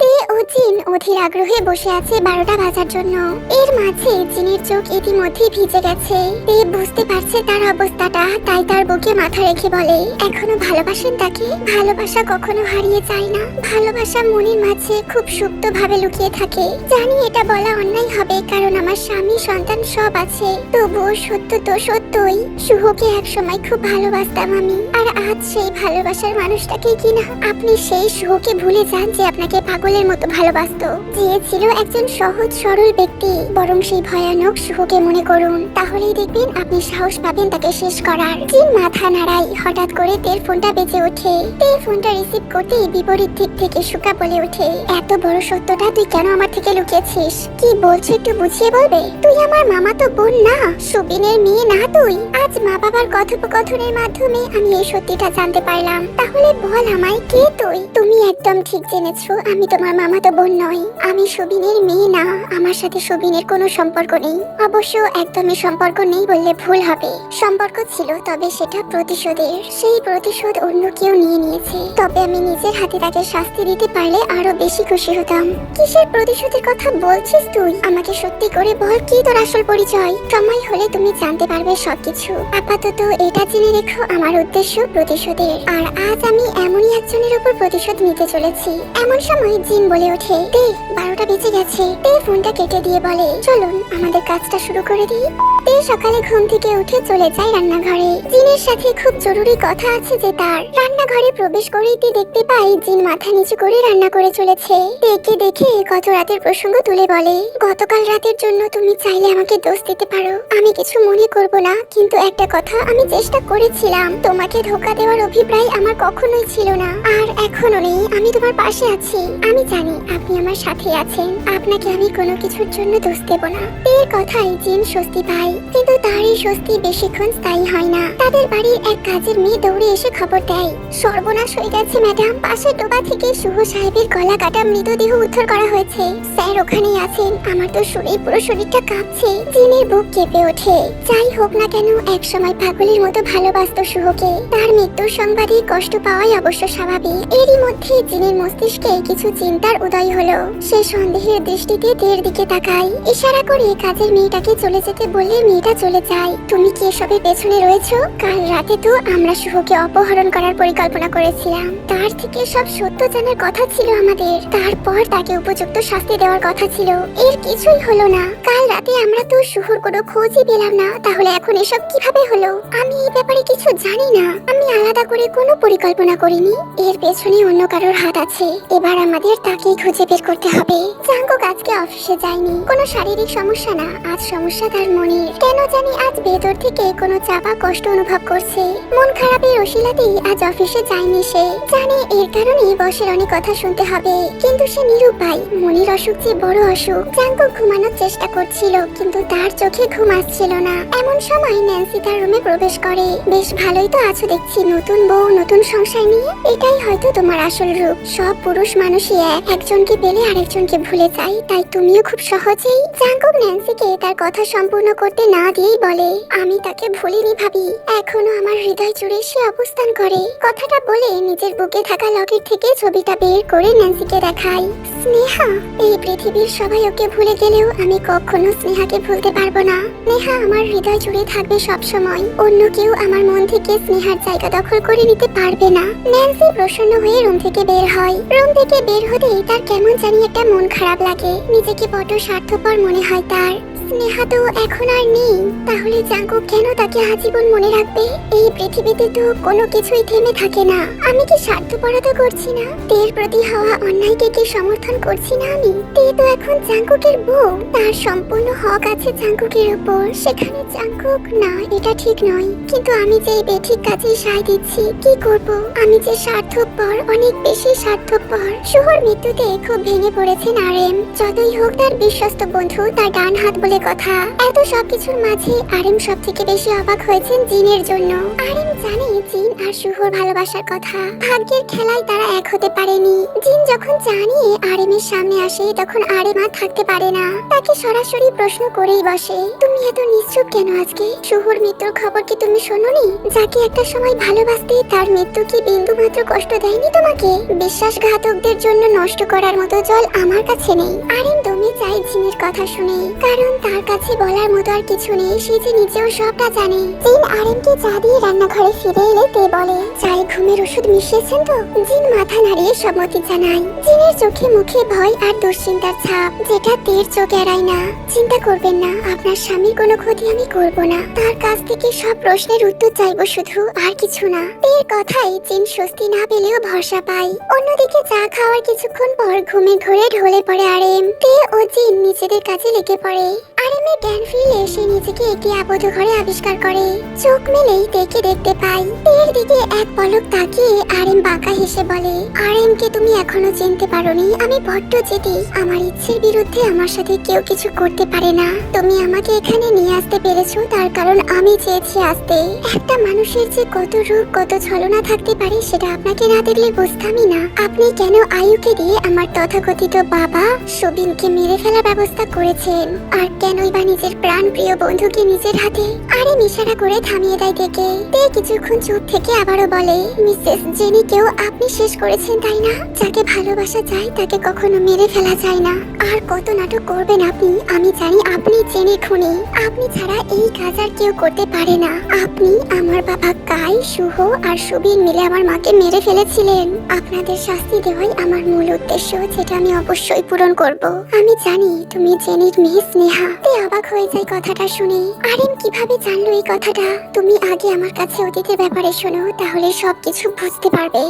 তে ও জিন অধীর আগ্রহে বসে আছে 12টা বাজার জন্য। এর মাঝে জিনের চোখ ইতিমধ্যে ভিজে গেছে। তে বুঝতে পারছে তার অবস্থাটা, তাই তার বুকে মাথা রেখে বলে, এখনো ভালোবাসেন তাকে? ভালোবাসা কখনো হারিয়ে যায় না। ভালোবাসা মনের মাঝে খুব সুপ্ত ভাবে লুকিয়ে থাকে। জানি এটা বলা অন্যায় হবে, কারণ আমার স্বামী সন্তান সব আছে। তবুও সত্য তো সত্যই। শুভকে একসময় খুব ভালোবাসতাম আমি, আর আজ সেই ভালোবাসার মানুষটাকে কিনা আপনি সেই শুভকে ভুলে যান যে আপনাকে পাগলের মতো ভালোবাসতো, যে ছিল একজন সহজ সরল ব্যক্তি। বরং সেই ভয়ানক শুভকে মনে করুন, তাহলেই দেখবেন আপনি সাহস পাবেন তাকে শেষ করার। জিন মাথা নাড়াই। হঠাৎ করে তের ফোনটা বেজে ওঠে। তে ফোনটা রিসিভ করতেই বিপরীত দিক থেকে সুকা বলে ওঠে, এত বড় সত্যটা তুই কেন আমার থেকে লুকিয়েছিস? কি বলছো একটু বুঝিয়ে বলবে? তুই আমার মামাতো বোন না, সুবিনের মেয়ে না তুই। আজ মা বাবার কথোপকথনের মাধ্যমে আমি এই সত্যিটা জানতে পারলাম। তাহলে বল আমায়, কে তুই? তুমি একদম ঠিক জেনেছো, আমি তোমার মামাতো বোন নই। আমি সুবিনের মেয়ে না। আমার সাথে সুবিনের কোনো সম্পর্ক নেই। অবশ্য একদমই সম্পর্ক নেই বললে ভুল হবে। সম্পর্ক ছিল, তবে সেটা প্রতিশোধের। সেই প্রতিশোধ অন্য কেউ নিয়ে নিয়েছে। তবে আমি নিজের হাতে তাকে শাস্তি দিতে পারলে আরো বেশি খুশি হতাম। কিসের প্রতিশোধের কথা বলছিস তুই? আমাকে সত্যি করে বল, কি তোর আসল পরিচয়? সময় হলে তুমি জানতে পারবে সবকিছু। আপাতত এটা জেনে রেখো, আমার উদ্দেশ্য প্রতিশোধের। আর আজ আমি এমনই একজনের উপর প্রতিশোধ নিতে চলেছি। এমন সময় জিন বলে ওঠে, তে 12টা বেজে গেছে। তে ফোনটা কেটে দিয়ে বলে, চলুন আমাদের কাজটা শুরু করে দিই। তে সকালে ঘুম থেকে উঠে চলে যায় রান্নাঘরে। জিনের সাথে খুব জরুরি কথা আছে যে তার। রান্নাঘরে প্রবেশ করেই তে দেখতে পায় জিন মাথা নিচু করে রান্না করে চলেছে। তেকে দেখে গত রাতের প্রসঙ্গ তুলে বলে, গতকাল রাতের জন্য তুমি চাইলে আমাকে দোষ দিতে পারো, আমি কিছু মনে করব না। কিন্তু একটা কথা, আমি চেষ্টা করেছিলাম। তোমাকে ধোঁকা দেওয়ার অভিপ্রায় আমার কখনোই ছিল না, আর এখনো নেই। আমি তোমার পাশে আছি। আমি জানি আপনি আমার সাথে আছেন। আপনাকে আমি কোনো কিছুর জন্য দোষ দেব না। এর কথাই জিন স্বস্তি পায়। কিন্তু তার এই স্বস্তি বেশিক্ষণ স্থায়ী হয় না। তাদের বাড়ির এক কাজের মেয়ে দৌড়ে এসে খবর দেয়, সর্বনাশ হয়ে গেছে ম্যাডাম। পাশের ডোবা থেকে শুভ সাহেবের গলা কাটা মৃতদেহ উদ্ধার করা হয়েছে। স্যার ওখানেই আছেন। আমার তো শুনে পুরো শরীরটা কাঁপছে। জিনের বুক কেঁপে ওঠে। যাই হোক না কেন, এক সময় পাগলের মতো ভালোবাসতো শুভকে। তার মৃত্যুর সংবাদে কষ্ট পাওয়াই অবশ্য স্বাভাবিক। এরই মধ্যে জিনের মস্তিষ্কে কিছু চিন্তার উদয় হলো। সে সন্দেহের দৃষ্টিতে তের দিকে তাকায়। ইশারা করে কাজের মেয়েটাকে চলে যেতে বলে মেয়েটা চলে যায়। তুমি কি এসবের পেছনে রয়েছো? কাল রাতে তো আমরা শুভকে অপহরণ করার পরিকল্পনা করেছিলাম। তার থেকে সব সত্য জানার কথা ছিল আমাদের। তারপর তাকে উপযুক্ত শাস্তি দেওয়ার কথা ছিল। এর কিছুই হলো না। কাল রাতে আমরা তো শুভর কোনো খোঁজই পেলাম না। তাহলে এখন এসব কিভাবে হলো? আমি এই ব্যাপারে কিছু জানি না। আমি আলাদা করে কোনো পরিকল্পনা করিনি। এর পেছনে অন্য কারোর হাত আছে। এবার আমাদের তাকেই খুঁজে বের করতে হবে। জাঙ্কুক আজকে অফিসে যায়নি। কোনো শারীরিক সমস্যা না, আজ সমস্যা তার মনের। কেন জানি আজ ভেতর থেকে কোনো চাপা কষ্ট অনুভব করছে। মন খারাপের অশিলাতেই আজ অফিসে যায়নি সে। জানে এর কারণে বসের অনেক কথা শুনতে হবে, কিন্তু সে নিরুপায়। মনের অসুখ যে বড় অসুখ। জাঙ্কুক ঘুমানোর চেষ্টা করছিল। কিন্তু তার চোখে ঘুম আসছিল না। এমন সময় ন্যান্সি তার রুমে প্রবেশ করে। বেশ ভালোই তো আছো দেখছি, নতুন বউ নতুন সংসার নিয়ে। এটাই হয়তো তোমার আসল রূপ। সব পুরুষ মানুষই একজনকে পেলে আরেকজনকে ভুলে যায়, তাই তুমিও খুব সহজেই। জাঙ্কুক ন্যান্সিকে তার কথা সম্পূর্ণ করতে না দিয়েই বলে, আমি তাকে ভুলিনি ভাবি, এখনো আমার হৃদয় জুড়ে সে অবস্থান করে। কথাটা বলে নিজের বুকে থাকা লকেট থেকে ছবিটা বের করে ন্যান্সিকে দেখায়। স্নেহা, এই পৃথিবীর সবাই ওকে ভুলে গেলেও আমি কখনো স্নেহাকে ভুলতে পারবো না। স্নেহা আমার হৃদয় জুড়ে থাকবে সব সময়। অন্য কেউ আমার মন থেকে স্নেহার জায়গা দখল করে নিতে পারবে না। ন্যান্সি প্রসন্ন হয়ে রুম থেকে বের হয়। রুম থেকে বের হতেই তার কেমন জানি একটা মন খারাপ লাগে। নিজেকে বড় স্বার্থপর মনে হয় তার। স্নেহা তো এখন আর নেই, তাহলে জাঙ্কুক কেন তাকে আজীবন মনে রাখবে? এই পৃথিবীতে তো কোনো কিছুই থেমে থাকে না। আমি কি স্বার্থপরতা করছি না? তের প্রতি হওয়া অন্যায়কে কি সমর্থন করছি না আমি? তে তো এখন জাঙ্কুকের বউ, তার সম্পূর্ণ হক আছে জাঙ্কুকের উপর। সেখানে জাঙ্কুক না, এটা ঠিক নয়। কিন্তু আমি যে এই বেঠিক কাজে সায় দিচ্ছি, কি করব? আমি যে স্বার্থপর, অনেক বেশি স্বার্থপর। শুভর মৃত্যুতে খুব ভেঙে পড়েছেন আরএম। যতই হোক তার বিশ্বস্ত বন্ধু, তার ডান হাত বলে কথা। এত সবকিছুর মাঝে আরএম সব থেকে বেশি অবাক হয়েছেন জিনের জন্য। আরএম জানে জিন আর শুভর ভালোবাসার কথা। ভাগ্যের খেলায় তারা এক হতে পারেনি। জিন যখন জানিয়ে আরএম এর সামনে আসে, তখন আরএম আর থাকতে পারে না। তাকে সরাসরি প্রশ্ন করেই বসে, তুমি এত নিশ্চুপ কেন আজকে? শুভর মৃত্যুর খবর কি তুমি শোনোনি? যাকে একটা সময় ভালোবাসতে, তার মৃত্যু কি বিন্দু মাত্র কষ্ট দেয়নি তোমাকে? বিশ্বাসঘাতকদের জন্য নষ্ট করার মতো জল আমার কাছে নেই। আরএম দমে যায় জিনের কথা শুনে, কারণ তার কাছে বলার মতো আর কিছু নেই। সে যে নিজেও সবটা জানে। জিন আরএমকে চা দিয়ে রান্নাঘরে ফিরে এলে তে বলে, চায়ে ঘুমের ওষুধ মিশিয়েছেন তো? জিন মাথা নাড়িয়ে সম্মতি জানায়। জিনের চোখে মুখে ভয় আর দুশ্চিন্তার ছাপ, যেটা তের চোখ এড়ায় না। চিন্তা করবেন না, আপনার স্বামীর কোনো ক্ষতি আমি করব না। তার কাছ থেকে সব প্রশ্নের উত্তর চাইবো শুধু, আর কিছু না। তের কথাই জিন স্বস্তি না পেলেও ভরসা পায়। অন্যদিকে চা খাওয়ার কিছুক্ষণ পর ঘুমে ঘোরে ঢলে পড়ে আরএম। তে ও জিন নিজেদের কাজে লেগে পড়ে। আরএমের জ্ঞান ফিরলে সে নিজেকে একটি আবদ্ধ ঘরে আবিষ্কার করে। চোখ মেলেই তেকে দেখতে পাই। তের দিকে এক পলক তাকিয়ে আরএম বাঁকা হেসে বলে, আরএমকে তুমি এখনো চিনতে পারোনি। আমি বড্ড জেদি। আমার ইচ্ছের বিরুদ্ধে আমার সাথে কেউ কিছু করতে পারে না। তুমি আমাকে এখানে নিয়ে আসতে পেরেছো, তার কারণ আমি চেয়েছি আসতে। একটা মানুষের যে কত রূপ, কত ছলনা থাকতে পারে, সেটা আপনাকে না দেখলে বুঝতামই না। আপনি কেন আয়ুকে দিয়ে আমার তথাকথিত বাবা সুবিনকে মেরে ফেলার ব্যবস্থা করেছেন? আর কেনই বা নিজের প্রাণ প্রিয় বন্ধুকে নিজের হাতে? আরএম ইশারা করে থামিয়ে দেয় তেকে। তে কিছুক্ষণ চুপ থেকে আবারও বলে, মিসেস জেনিকেও আপনি শেষ করেছেন তাই না? যাকে ভালোবাসা যায় তাকে কখনো মেরে ফেলা যায় না। আর কত নাটক করবেন আপনি? আমি জানি আপনি জেনে খুনি। আপনি ছাড়া এই কাজ আর কেউ করতে পারে না। আপনি, আমার বাবা কাই, শুভ আর সুবিন মিলে আমার মাকে মেরে ফেলেছিলেন। আপনাদের শাস্তি দেওয়াই আমার মূল উদ্দেশ্য, যেটা আমি অবশ্যই পূরণ করব। আমি জানি তুমি জেনির মেয়ে স্নেহা। তে অবাক হয়ে যায় কথাটা শুনে। আরএম কিভাবে জানলো এই কথাটা? তুমি আগে আমার কাছে অতীতের ব্যাপারে শোনো, তাহলে সবকিছু বুঝতে পারবে।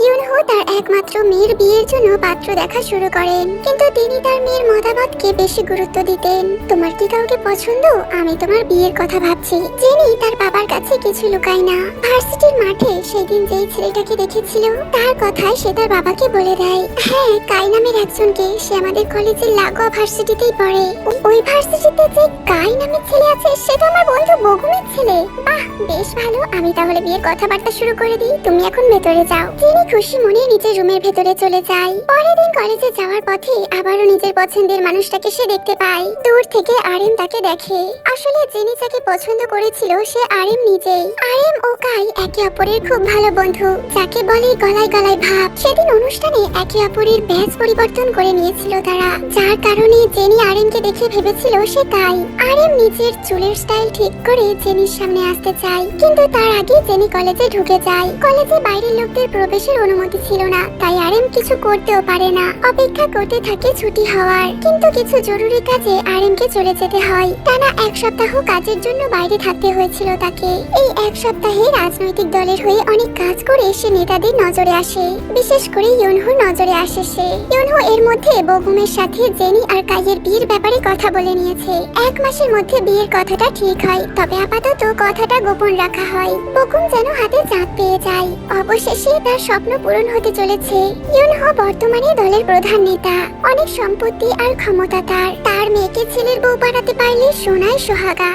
ইউনহো তার একমাত্র মেয়ের বিয়ের জন্য পাত্র দেখা শুরু করেন, কিন্তু তিনি তার মেয়ের মতামতকে বেশি গুরুত্ব দিতেন। তোমার কি কাউকে পছন্দ? আমি তোমার বিয়ের কথা ভাবছি। জেনি তার বাবার কাছে কিছু লুকায় না। ভার্সিটির মাঠে সেদিন যেই ছেলেটাকে দেখেছিল, তার কথায় সে তার বাবাকে বলে দেয়, হ্যাঁ, কাই নামের একজনকে। সে আমাদের কলেজের লাগোয়া ভার্সিটিতেই পড়ে। ওই ভার্সিটিতে যে কাই নামের ছেলে আছে, সে তো আমার বন্ধু বগুমের ছেলে। বাহ, বেশ ভালো। আমি তাহলে বিয়ের কথাবার্তা শুরু করে দিই। তুমি এখন ভেতরে যাও। জেনি খুশি মনে নিজের রুমের ভেতরে চলে যায়। পরের দিন কলেজে যাওয়ার পথে আবারও নিজের পছন্দের মানুষটাকে সে দেখতে পায়। দূর থেকে আরএম তাকে দেখে। আসলে জেনি যাকে পছন্দ করেছিল সে আরএম নিজেই। আরএম ও কাই একে অপরের খুব ভালো বন্ধু, যাকে বলে গলায় গলায় ভাব। সেদিন অনুষ্ঠানে একে অপরের ব্যাচ পরিবর্তন করে নিয়েছিল তারা, যার কারণে জেনি আরএমকে দেখে ভেবেছিল সে কাই। আরএম নিজের চুলের স্টাইল ঠিক করে জেনির সামনে আসতে চায়, কিন্তু তার আগে জেনি কলেজে ঢুকে যায়। কলেজে বাইরের লোকদের প্রবেশের অনুমতি ছিল না, তাই আরএম কিছু করতেও পারে না। অপেক্ষা করতে থাকে ছুটি হওয়ার, কিন্তু কিছু জরুরি কাজে আরএমকে চলে যেতে হয়। টানা এক সপ্তাহ কাজের জন্য বাইরে থাকতে হয়েছিল তাকে। এই এক সপ্তাহে রাজনৈতিক দলের হয়ে অনেক কাজ করে সে নেতাদের নজরে আসে, বিশেষ করে ইউনহোর নজরে আসে সে। ইউনহো এর মধ্যে বগুমের সাথে জেনি আর কাইয়ের বিয়ের ব্যাপারে কথা বলে নিয়েছে। এক মাসের মধ্যে বিয়ের কথাটা ঠিক হয়, তবে আপাতত কথাটা গোপন রাখা হয়। বগুম যেন হাতে চাঁদ পেয়ে যায়। অবশেষে তার স্বপ্ন স্বপ্ন পূরণ হতে চলেছে। ইউনহো বর্তমানে দলের প্রধান নেতা, অনেক সম্পত্তি আর ক্ষমতা তার মেয়েকে ছেলের বউ বানাতে পারলে সোনায় সোহাগা।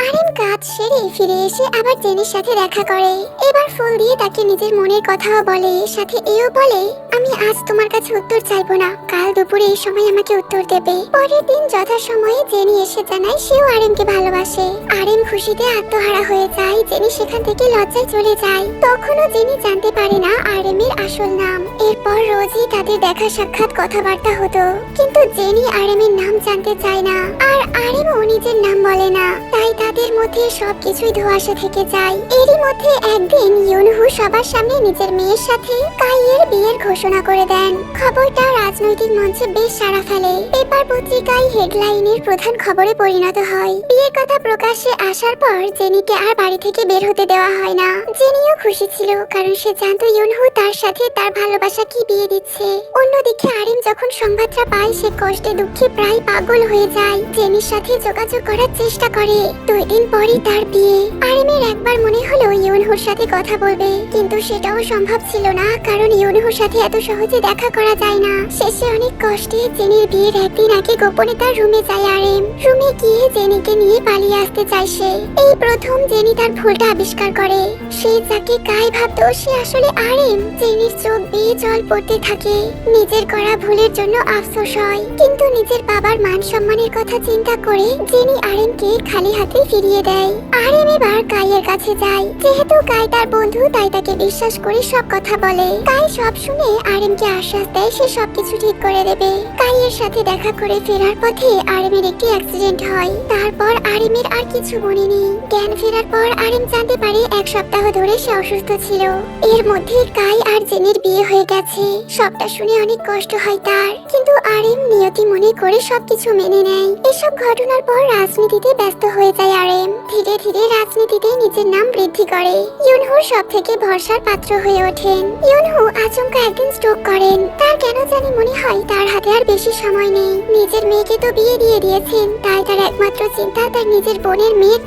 আরিম কাজ সেরে ফিরে এসে আবার জেনির সাথে দেখা করে। এবার ফুল দিয়ে তাকে নিজের মনের কথাও বলে, সাথে এও বলে, আমি আজ তোমার কাছে উত্তর চাইবো না, কাল দুপুরে এই সময় আমাকে উত্তর দেবে। পরের দিন যথাসময়ে জেনি এসে জানায় সেও আরিমকে ভালোবাসে। আরিম খুশিতে আত্মহারা হয়ে যায়। জেনি সেখান থেকে লজ্জায় চলে যায়। তখনও জেনি জানতে পারে না আরিমের আসল নাম। এরপর রোজই তাদের দেখা সাক্ষাৎ কথাবার্তা হতো, কিন্তু জেনি আরিমের নাম জানতে চায় না, আর আরিমও নিজের নাম বলে না। তাই তাদের মধ্যে সবকিছুই ধোঁয়াশা থেকে যায়। এরই মধ্যে একদিন ইউনহু সবার সামনে নিজের মেয়ের সাথে কাইয়ের বিয়ের ঘোষণা করে দেন। খবরটা রাজনৈতিক মঞ্চে বেশ সাড়া ফেলে। পেপার পত্রিকায় হেডলাইনের প্রধান খবরে পরিণত হয়। বিয়ের কথা প্রকাশ্যে আসার পর জেনিকে আর বাড়ি থেকে বের হতে দেওয়া হয় না। জেনিও খুশি ছিল, কারণ সে জানতো ইউনহু তার সাথে তার ভালোবাসা কি বিয়ে দিচ্ছে। অন্যদিকে আরিম যখন সংবাদটা পায় সে কষ্টে দুঃখে প্রায় পাগল হয়ে যায়। জেনির সাথে যোগাযোগ করার চেষ্টা করে। 2 দিন পরই তার বিয়ে। আরিমের একবার মনে হলো ইউনহুর সাথে কথা বলবে, কিন্তু সেটাও সম্ভব ছিল না, কারণ ইউনহুর সাথে এত সহজে দেখা করা যায় না। শেষে অনেক কষ্টে জেনির বিয়ের একদিন আগে গোপনে তার রুমে যায় আরিম। রুমে গিয়ে জেনিকে নিয়ে পালিয়ে আসতে চায় সে। এই প্রথম জেনি তার ভুলটা আবিষ্কার করে। সে যাকে কাই ভাবতো সে আসলে আরিম। জেনির চোখ বেয়ে জল পড়তে থাকে। নিজের করা ভুলের জন্য আফসোস হয়, কিন্তু নিজের বাবার মান সম্মানের কথা চিন্তা করে জেনি আরিমকে খালি হাতে ফিরিয়ে দেয়। আরিম এবার কাইয়ের কাছে যায়। যেহেতু কাই তার বন্ধু, তাই তাকে বিশ্বাস করে সব কথা বলে। কাই সব শুনে আরিমকে আশ্বাস দেয় সে সবকিছু ঠিক করে দেবে। কাইয়ের সাথে দেখা করে ফেরার পথে আরিমের একটি অ্যাক্সিডেন্ট হয়। তারপর আরিমের আর কিছু মনে নেই। জ্ঞান ফেরার পর আরিম জানতে পারে 1 সপ্তাহ ধরে সে অসুস্থ ছিল। এর মধ্যে কাই আর জেনির বিয়ে হয়ে গেছে। সবটা শুনে অনেক কষ্ট হয় তার, কিন্তু আরিম নিয়তি মনে করে সবকিছু মেনে নেয়। এসব ঘটনার পর রাজনীতিতে ব্যস্ত হয়ে যায় আরিম। ধীরে ধীরে রাজনীতিতে নিজের নাম বৃদ্ধি করে। ইউনহুর সব থেকে ভরসার পাত্র হয়ে ওঠেন। ইউনহু আচমকা একদিন স্ট্রোক করেন। তার কেন জানি মনে হয় তার হাতে আর বেশি সময় নেই। নিজের মেয়েকে তো বিয়ে দিয়ে দিয়েছেন, তাই তার একমাত্র চিন্তা তার নিজের বোনের মেয়ের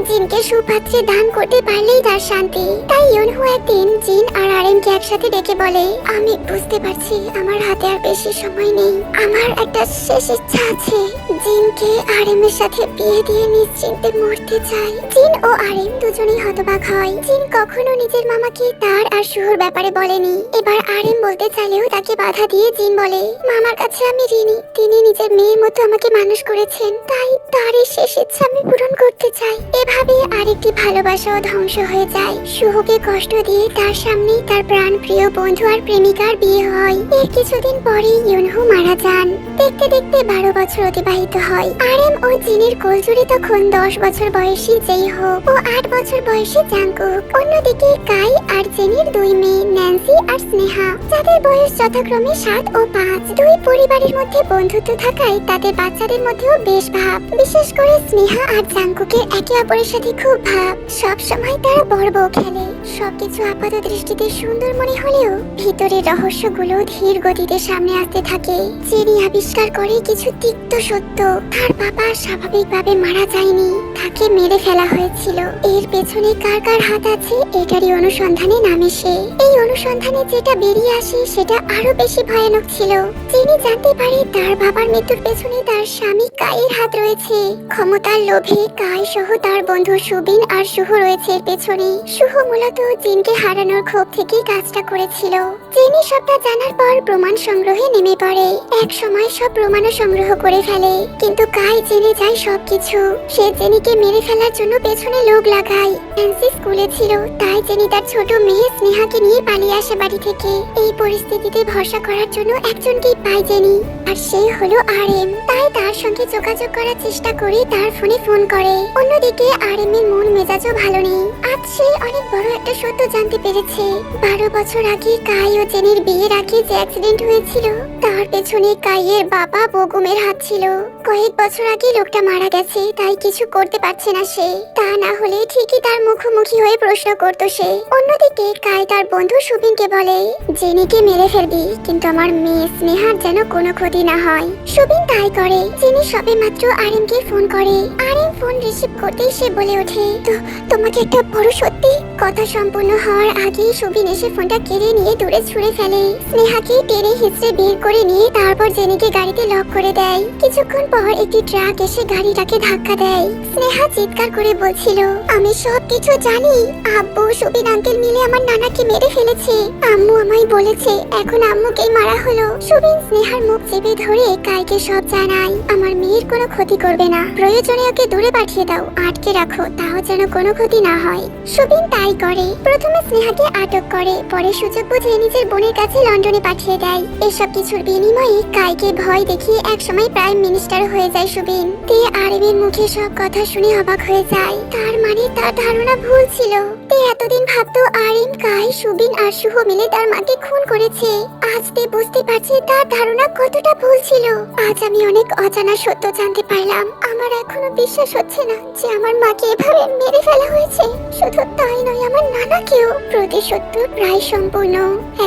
জিনকে সুপাত্রে দান করতে পারলেই তার শান্তি। তাই ইউনহু একদিন জিন আর আরিমকে একসাথে ডেকে বলে, আমি বুঝতে পারছি আমার হাতে আর বেশি সময় নেই। আমার একটা শেষ ইচ্ছা আছে। জিনকে আরিমের সাথে বিয়ে দিয়ে নিশ্চিন্তে মরতে চাই। জিন ও আরিম দুজনেই হতবাক হয়। জিন কখনো নিজের মামাকে তার আর শুহুর ব্যাপারে বলেনি। এবার আরিম বলতে চাইলেও তাকে বাধা দিয়ে জিন বলে, মামার কাছে আমি ঋণী। তিনি নিজের মেয়ের মতো আমাকে মানুষ করেছেন, তাই তার এই শেষ ইচ্ছা আমি পূরণ করতে চাই। এভাবে আরেকটি ভালোবাসাও ধ্বংস হয়ে যায়। শুহুকে কষ্ট দিয়ে তার সামনেই তার প্রাণ প্রিয় বন্ধু আর প্রেমিকার বিয়ে হয়। এর কিছুদিন পরেই ইউনহু মারা যান। দেখতে দেখতে 12 বছর অতিবাহিত হয়। আরিম ও জিনের কোলজুড়ে তখন 10 বছর বয়সী জেইহো ও 8 বছর বয়সী জাংকুক। অন্যদিকে কাই আর জেনির 2 মেয়ে ন্যান্সি আর স্নেহা, যাদের বয়স যথাক্রমে 7 ও 5। 2 পরিবারের মধ্যে বন্ধুত্ব থাকায় তাদের বাচ্চাদের মধ্যেও বেশ ভাব। বিশেষ করে স্নেহা আর জাংকুকের একে অপরের সাথে খুব ভাব। সব সময় তারা বড় বউ খেলে। সবকিছু আপাত দৃষ্টিতে সুন্দর মনে হলেও ভিতরের রহস্যগুলো ধীর গতিতে সামনে আসতে থাকে। জেনি আবিষ্কার করে কিছু তিক্ত সত্য। তার বাবা স্বাভাবিকভাবে মারা যায়নি, তাকে মেরে ফেলা হয়েছিল। এর পেছনে কার কার হাত আছে এটারই অনুসন্ধানে নামে সে। এই অনুসন্ধানে যেটা বেরিয়ে আসে সেটা আরো বেশি ভয়ানক ছিল। জেনি জানতে পারে তার বাবার মৃত্যুর পেছনে তার স্বামী কাইয়ের হাত রয়েছে। ক্ষমতার লোভে কাই সহ তার বন্ধু সুবিন আর শুহু রয়েছে এর পেছনে। শুহু মূলত জিনকে হারানোর ক্ষোভ থেকে কাজটা করেছিল। জেনি সবটা জানার পর প্রমাণ সংগ্রহে নেমে পড়ে। এক সময় সব প্রমাণও সংগ্রহ করে ফেলে, কিন্তু কাই জেনে যায় সবকিছু। সে জেনিকে মেরে ফেলার জন্য পেছনে লোক লাগায়। ন্যান্সি স্কুলে ছিল, তাই জেনি তার ছোট মেয়ে স্নেহাকে নিয়ে পালিয়ে আসে বাড়ি থেকে। এই পরিস্থিতিতে ভরসা করার জন্য একজনকেই পায় জেনি, আর সে হলো আরিম। তাই তার সঙ্গে যোগাযোগ করার চেষ্টা করে তার ফোনে ফোন করে। অন্যদিকে আরিমের মন মেজাজও ভালো নেই। আজ সে অনেক বড় একটা সত্য জানতে পেরেছে। 12 বছর আগে কাই ও জেনির বিয়ের আগে যে অ্যাক্সিডেন্ট হয়েছিল তার পেছনে কাইয়ের বাবা বগুমের হাত ছিল। কয়েক বছর আগে লোকটা মারা গেছে, তাই কিছু করতে পারছে না সে। তা না হলে ঠিকই তার মুখোমুখি হয়ে প্রশ্ন করতো সে। অন্যদিকে কাই তার বন্ধু সুবিনকে বলে, জেনিকে মেরে ফেলবি, কিন্তু আমার মেয়ে স্নেহার যেন কোনো ক্ষতি না হয়। সুবিন তাই করে। জেনি সবে মাত্র আরিমকে ফোন করে। আরিম ফোন রিসিভ করতেই সে বলে ওঠে, তো তোমাকে একটা বড় সত্যি কথা সম্পূর্ণ হওয়ার আগেই সুবিন এসে ফোনটা কেড়ে নিয়ে দূরে ছুঁড়ে ফেলে। স্নেহাকে টেনে হিঁচড়ে বের করে নিয়ে তারপর জেনিকে গাড়িতে লক করে দেয়। কিছুক্ষণ পর একটি ট্রাক এসে গাড়িটাকে ধাক্কা দেয়। স্নেহা চিৎকার করে বলছিল, আমি সব কিছু জানি। আব্বু সুবিন আঙ্কেল মিলে আমার নানাকে মেরে ফেলেছে। আম্মু আমায় বলেছে এখন আম্মুকেই মারা হলো। সুবিন স্নেহার মুখ চেপে ধরে কাইকে সব জানায়, আমার মেয়ের কোনো ক্ষতি করবে না, প্রয়োজনে ওকে দূরে পাঠিয়ে দাও, আটকে রাখো, তাও যেন কোনো ক্ষতি না হয়। সুবিন তাই করে। প্রথমে স্নেহাকে আটক করে, পরে সুযোগ বুঝে নিজের বোনের কাছে লন্ডনে পাঠিয়ে দেয়। এসব কিছুর বিনিময়ে কাইকে ভয় দেখিয়ে একসময় প্রাইম মিনিস্টার হয়ে যায় সুবিন। তে আরিমের মুখে সব কথা শুনে অবাক হয়ে যায়। তার মানে তার ধারণা ভুল ছিল। তে এতদিন ভাবতো আরিম, কাই, সুবিন আর শুভ মিলে তার মাকে খুন করেছে। আজ তে বুঝতে পারছে তার ধারণা কতটা ভুল ছিল। আজ আমি অনেক অজানা সত্য জানতে পারলাম। আমার এখনো বিশ্বাস হচ্ছে না যে আমার মাকে এভাবে মেরে ফেলা হয়েছে। শুধু তাই নয়, আমার নানাকেও। প্রতিশোধ তো প্রায় সম্পূর্ণ।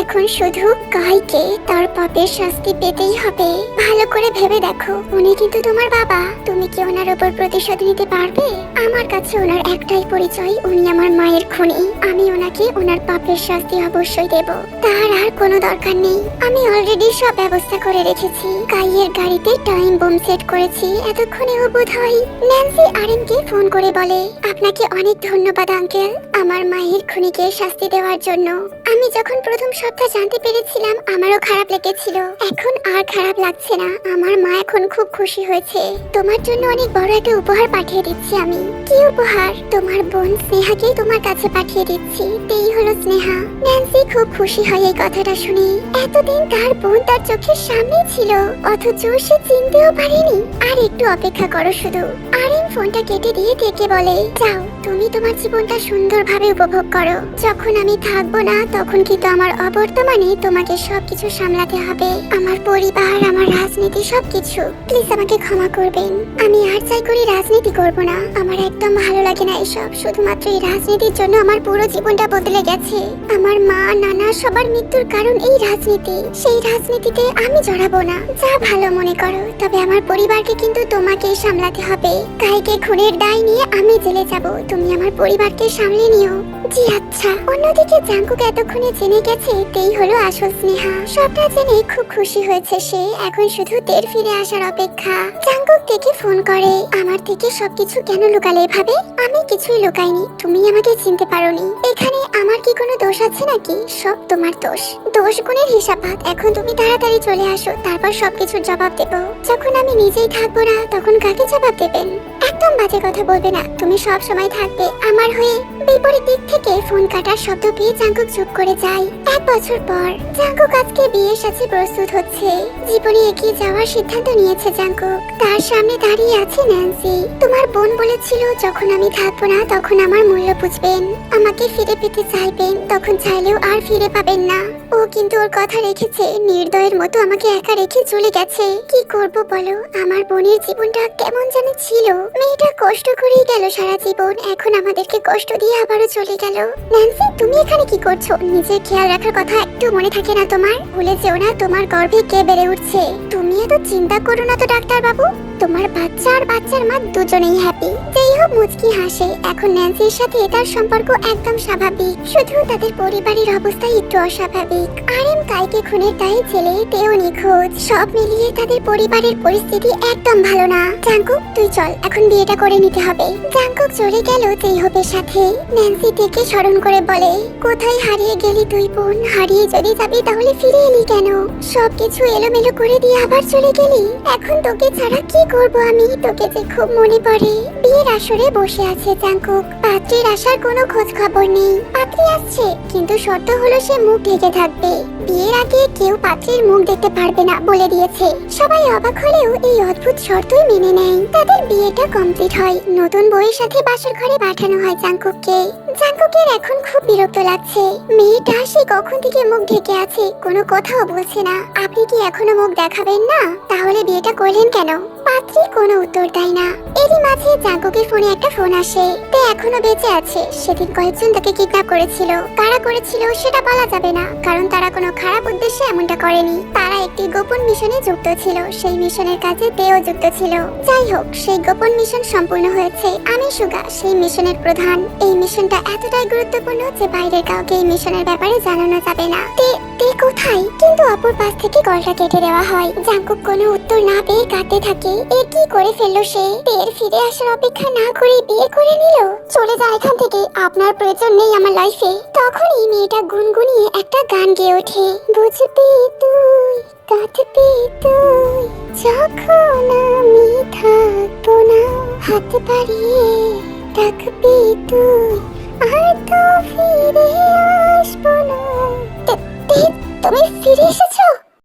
এখন শুধু কাইকে তার পাপের শাস্তি পেতেই হবে। ভালো করে ভেবে দেখো, উনি কিন্তু তোমার বাবা। তুমি কি ওনার উপর প্রতিশোধ নিতে পারবে? আমার কাছে ওনার একটাই পরিচয়, উনি আমার মায়ের খুনি। আমি ওনাকে ওনার পাপের শাস্তি অবশ্যই দেব। তার আর কোনো দরকার নেই। আমি অলরেডি সব ব্যবস্থা করে রেখেছি। কাইয়ের গাড়িতে টাইম বোম সেট করেছি। এতক্ষণে ও বোধহয় ন্যান্সি আরিমকে ফোন করে বলে, আপনাকে অনেক ধন্যবাদ আঙ্কেল, আমার মায়ের খুনিকে শাস্তি দেওয়ার জন্য। আমি যখন প্রথম সপ্তাহ জানতে পেরেছিলাম আমারও খারাপ লেগেছিল। এখন আর খারাপ লাগছে না। আমার মা এখন খুব খুশি হয়েছে। তোমার জন্য অনেক বড় একটা উপহার পাঠিয়ে দিচ্ছি আমি। কি উপহার? তোমার বোন স্নেহাকে তোমার কাছে পাঠিয়ে দিচ্ছি। এই হলো স্নেহা। ন্যান্সি খুব খুশি হয় এই কথাটা শুনে। এতদিন তার বোন তার চোখের সামনে ছিল, অথচ সে চিনতেও পারেনি। আর একটু অপেক্ষা করো শুধু। আরিম ফোনটা কেটে দিয়ে থেকে বলে, যাও, তুমি তোমার জীবনটা সুন্দরভাবে উপভোগ করো। যখন আমি থাকবো না তখন কিন্তু আমার অবর্তমানে তোমাকে সবকিছু সামলাতে হবে। আমার পরিবার, আমার রাজনীতি, সবকিছু। প্লিজ আমাকে ক্ষমা করবেন। আমি আর চাই করি রাজনীতি করব না। আমার একদম ভালো লাগে না এসব। শুধুমাত্র এই রাজনীতির জন্য আমার পুরো জীবনটা বদলে গেছে। আমার মা, নানা সবার মৃত্যুর কারণ এই রাজনীতি। সেই রাজনীতিতে আমি জড়াবো না। যা ভালো মনে করো। তবে আমার পরিবারকে কিন্তু তোমাকেই সামলাতে হবে। কাইকে খুনের দায় নিয়ে আমি জেলে যাব। তুমি আমার পরিবারকে সামলে নিও। জি আচ্ছা। অন্যদিকে জাঙ্কুক এতক্ষণে জেনে গেছে তেই হলো আসল স্নেহা। সবটা জেনে খুব খুশি হয়েছে সে। এখন শুধু তের ফিরে আসার অপেক্ষা। জাঙ্কুক থেকে ফোন করে, আমার থেকে সবকিছু কেন লুকালে এভাবে? আমি কিছুই লুকাইনি, তুমি আমাকে চিনতে পারোনি। এখানে আমার কি কোনো দোষ আছে নাকি? সব তোমার দোষ। দোষ গুণের হিসাবাত। এখন তুমি তাড়াতাড়ি চলে আসো, তারপর সবকিছুর জবাব দেব। যখন আমি নিজেই থাকবো না তখন কাকে জবাব দেবেন? একদম বাজে কথা বলবে না। তুমি সব সময় থাকবে আমার হয়ে। বিপরীত দিক থেকে ফোন কাটার শব্দ পেয়ে জাঙ্কুক চুপ করে যায়। 1 বছর পর জাঙ্কুক আজকে বিয়ের সাথে প্রস্তুত হচ্ছে। জীবনে এগিয়ে যাওয়ার সিদ্ধান্ত নিয়েছে জাঙ্কুক। তার সামনে দাঁড়িয়ে আছে ন্যান্সি। তোমার বোন বলেছিল যখন আমি থাকবো না তখন আমার মূল্য বুঝবেন, আমাকে ফিরে পেতে চাইবেন, তখন চাইলেও আর ফিরে পাবেন না। ও কিন্তু ওর কথা রেখেছে। নির্দয়ের মতো আমাকে একা রেখে চলে গেছে। কি করব বলো? আমার বোনের জীবনটা কেমন যেন ছিল। মেয়েটা কষ্ট করেই গেল সারা জীবন, এখন আমাদেরকে কষ্ট দিয়ে আবারও চলে গেল। ন্যান্সি, তুমি এখানে কি করছো? নিজের খেয়াল রাখার কথা একটু মনে থাকে না তোমার? ভুলে যেও না তোমার গর্ভে কে বেড়ে উঠছে। তুমি এত চিন্তা করো না তো ডাক্তার বাবু। তোমার বাচ্চা আর বাচ্চার মা দুজনেই হ্যাপি। যেই হোক মুচকি হাসে। এখন ন্যান্সির সাথে তার সম্পর্ক একদম স্বাভাবিক, শুধু তাদের পরিবারের অবস্থা একটু অস্বাভাবিক। আরিম কাইকে খুনের দায়ে জেলে, তেও নিখোঁজ। সব মিলিয়ে তাদের পরিবারের পরিস্থিতি একদম ভালো না। জাঙ্কুক, তুই চল, এখন বিয়েটা করে নিতে হবে। জাঙ্কুক চলে গেল তেইহবের সাথে। ন্যান্সি থেকে স্মরণ করে বলে, কোথায় হারিয়ে গেলি তুই বোন? হারিয়ে যদি যাবি তাহলে ফিরে এলি কেন? সবকিছু এলোমেলো করে দিয়ে আবার চলে গেলি। এখন তোকে ছাড়া কি করব আমি? তোকে যে খুব মনে পড়ে। বিয়ের আসরে বসে আছে জাঙ্কুক। পাত্রীর আসার কোনো খোঁজ খবর নেই। পাত্রী আসছে, কিন্তু শর্ত হলো সে মুখ ঢেকে থাকবে। বিয়ের আগে কেউ পাত্রীর মুখ দেখতে পারবে না বলে দিয়েছে। সবাই অবাক হলেও এই অদ্ভুত শর্তই মেনে নেয়। তাদের বিয়েটা কমপ্লিট হয়। নতুন বউয়ের সাথে বাসর ঘরে পাঠানো হয় জাঙ্কুককে। জাঙ্কুকের এখন খুব বিরক্ত লাগছে। মেয়েটা সে কখন থেকে মুখ ঢেকে আছে, কোনো কথাও বলছে না। আপনি কি এখনো মুখ দেখাবেন না? তাহলে বিয়েটা করলেন কেন? পাত্রী কোনো উত্তর দেয় না। এরই মাঝে জাঙ্কুকের ফোনে একটা ফোন আসে। তে এখনো বেঁচে আছে। সেদিন কয়েকজন তাকে কিডন্যাপ করেছিল। কারা করেছিল সেটা বলা যাবে না, কারণ তারা কোনো খারাপ উদ্দেশ্যে এমনটা করেনি। তারা একটি গোপন মিশনে যুক্ত ছিল। সেই মিশনের কাজে তেও যুক্ত ছিল। যাই হোক, সেই গোপন মিশন সম্পূর্ণ হয়েছে। আমি সুগা, সেই মিশনের প্রধান। এই মিশনটা এতটাই গুরুত্বপূর্ণ যে বাইরের কাউকে এই মিশনের ব্যাপারে জানানো যাবে না। তে কোথায়? কিন্তু অপর পাশ থেকে কলটা কেটে দেওয়া হয়। জাঙ্কুক কোনো উত্তর না পেয়ে কাঁদতে থাকে। এ কি করে ফেললো সে? তের ফিরে আসার অপেক্ষা না করে বিয়ে করে নিল। চলে যায় এখান থেকে, আপনার প্রয়োজন নেই আমার লাইফে। তখনই মেয়েটা গুনগুনিয়ে একটা গান গেয়ে ওঠে। বুঝবি তুই, কাঁদবি তুই, যখন আমি থাকবো না, হাত বাড়িয়ে ডাকবি তুই, আর তো ফিরে আসবো না। তুমি ফিরে এসেছো?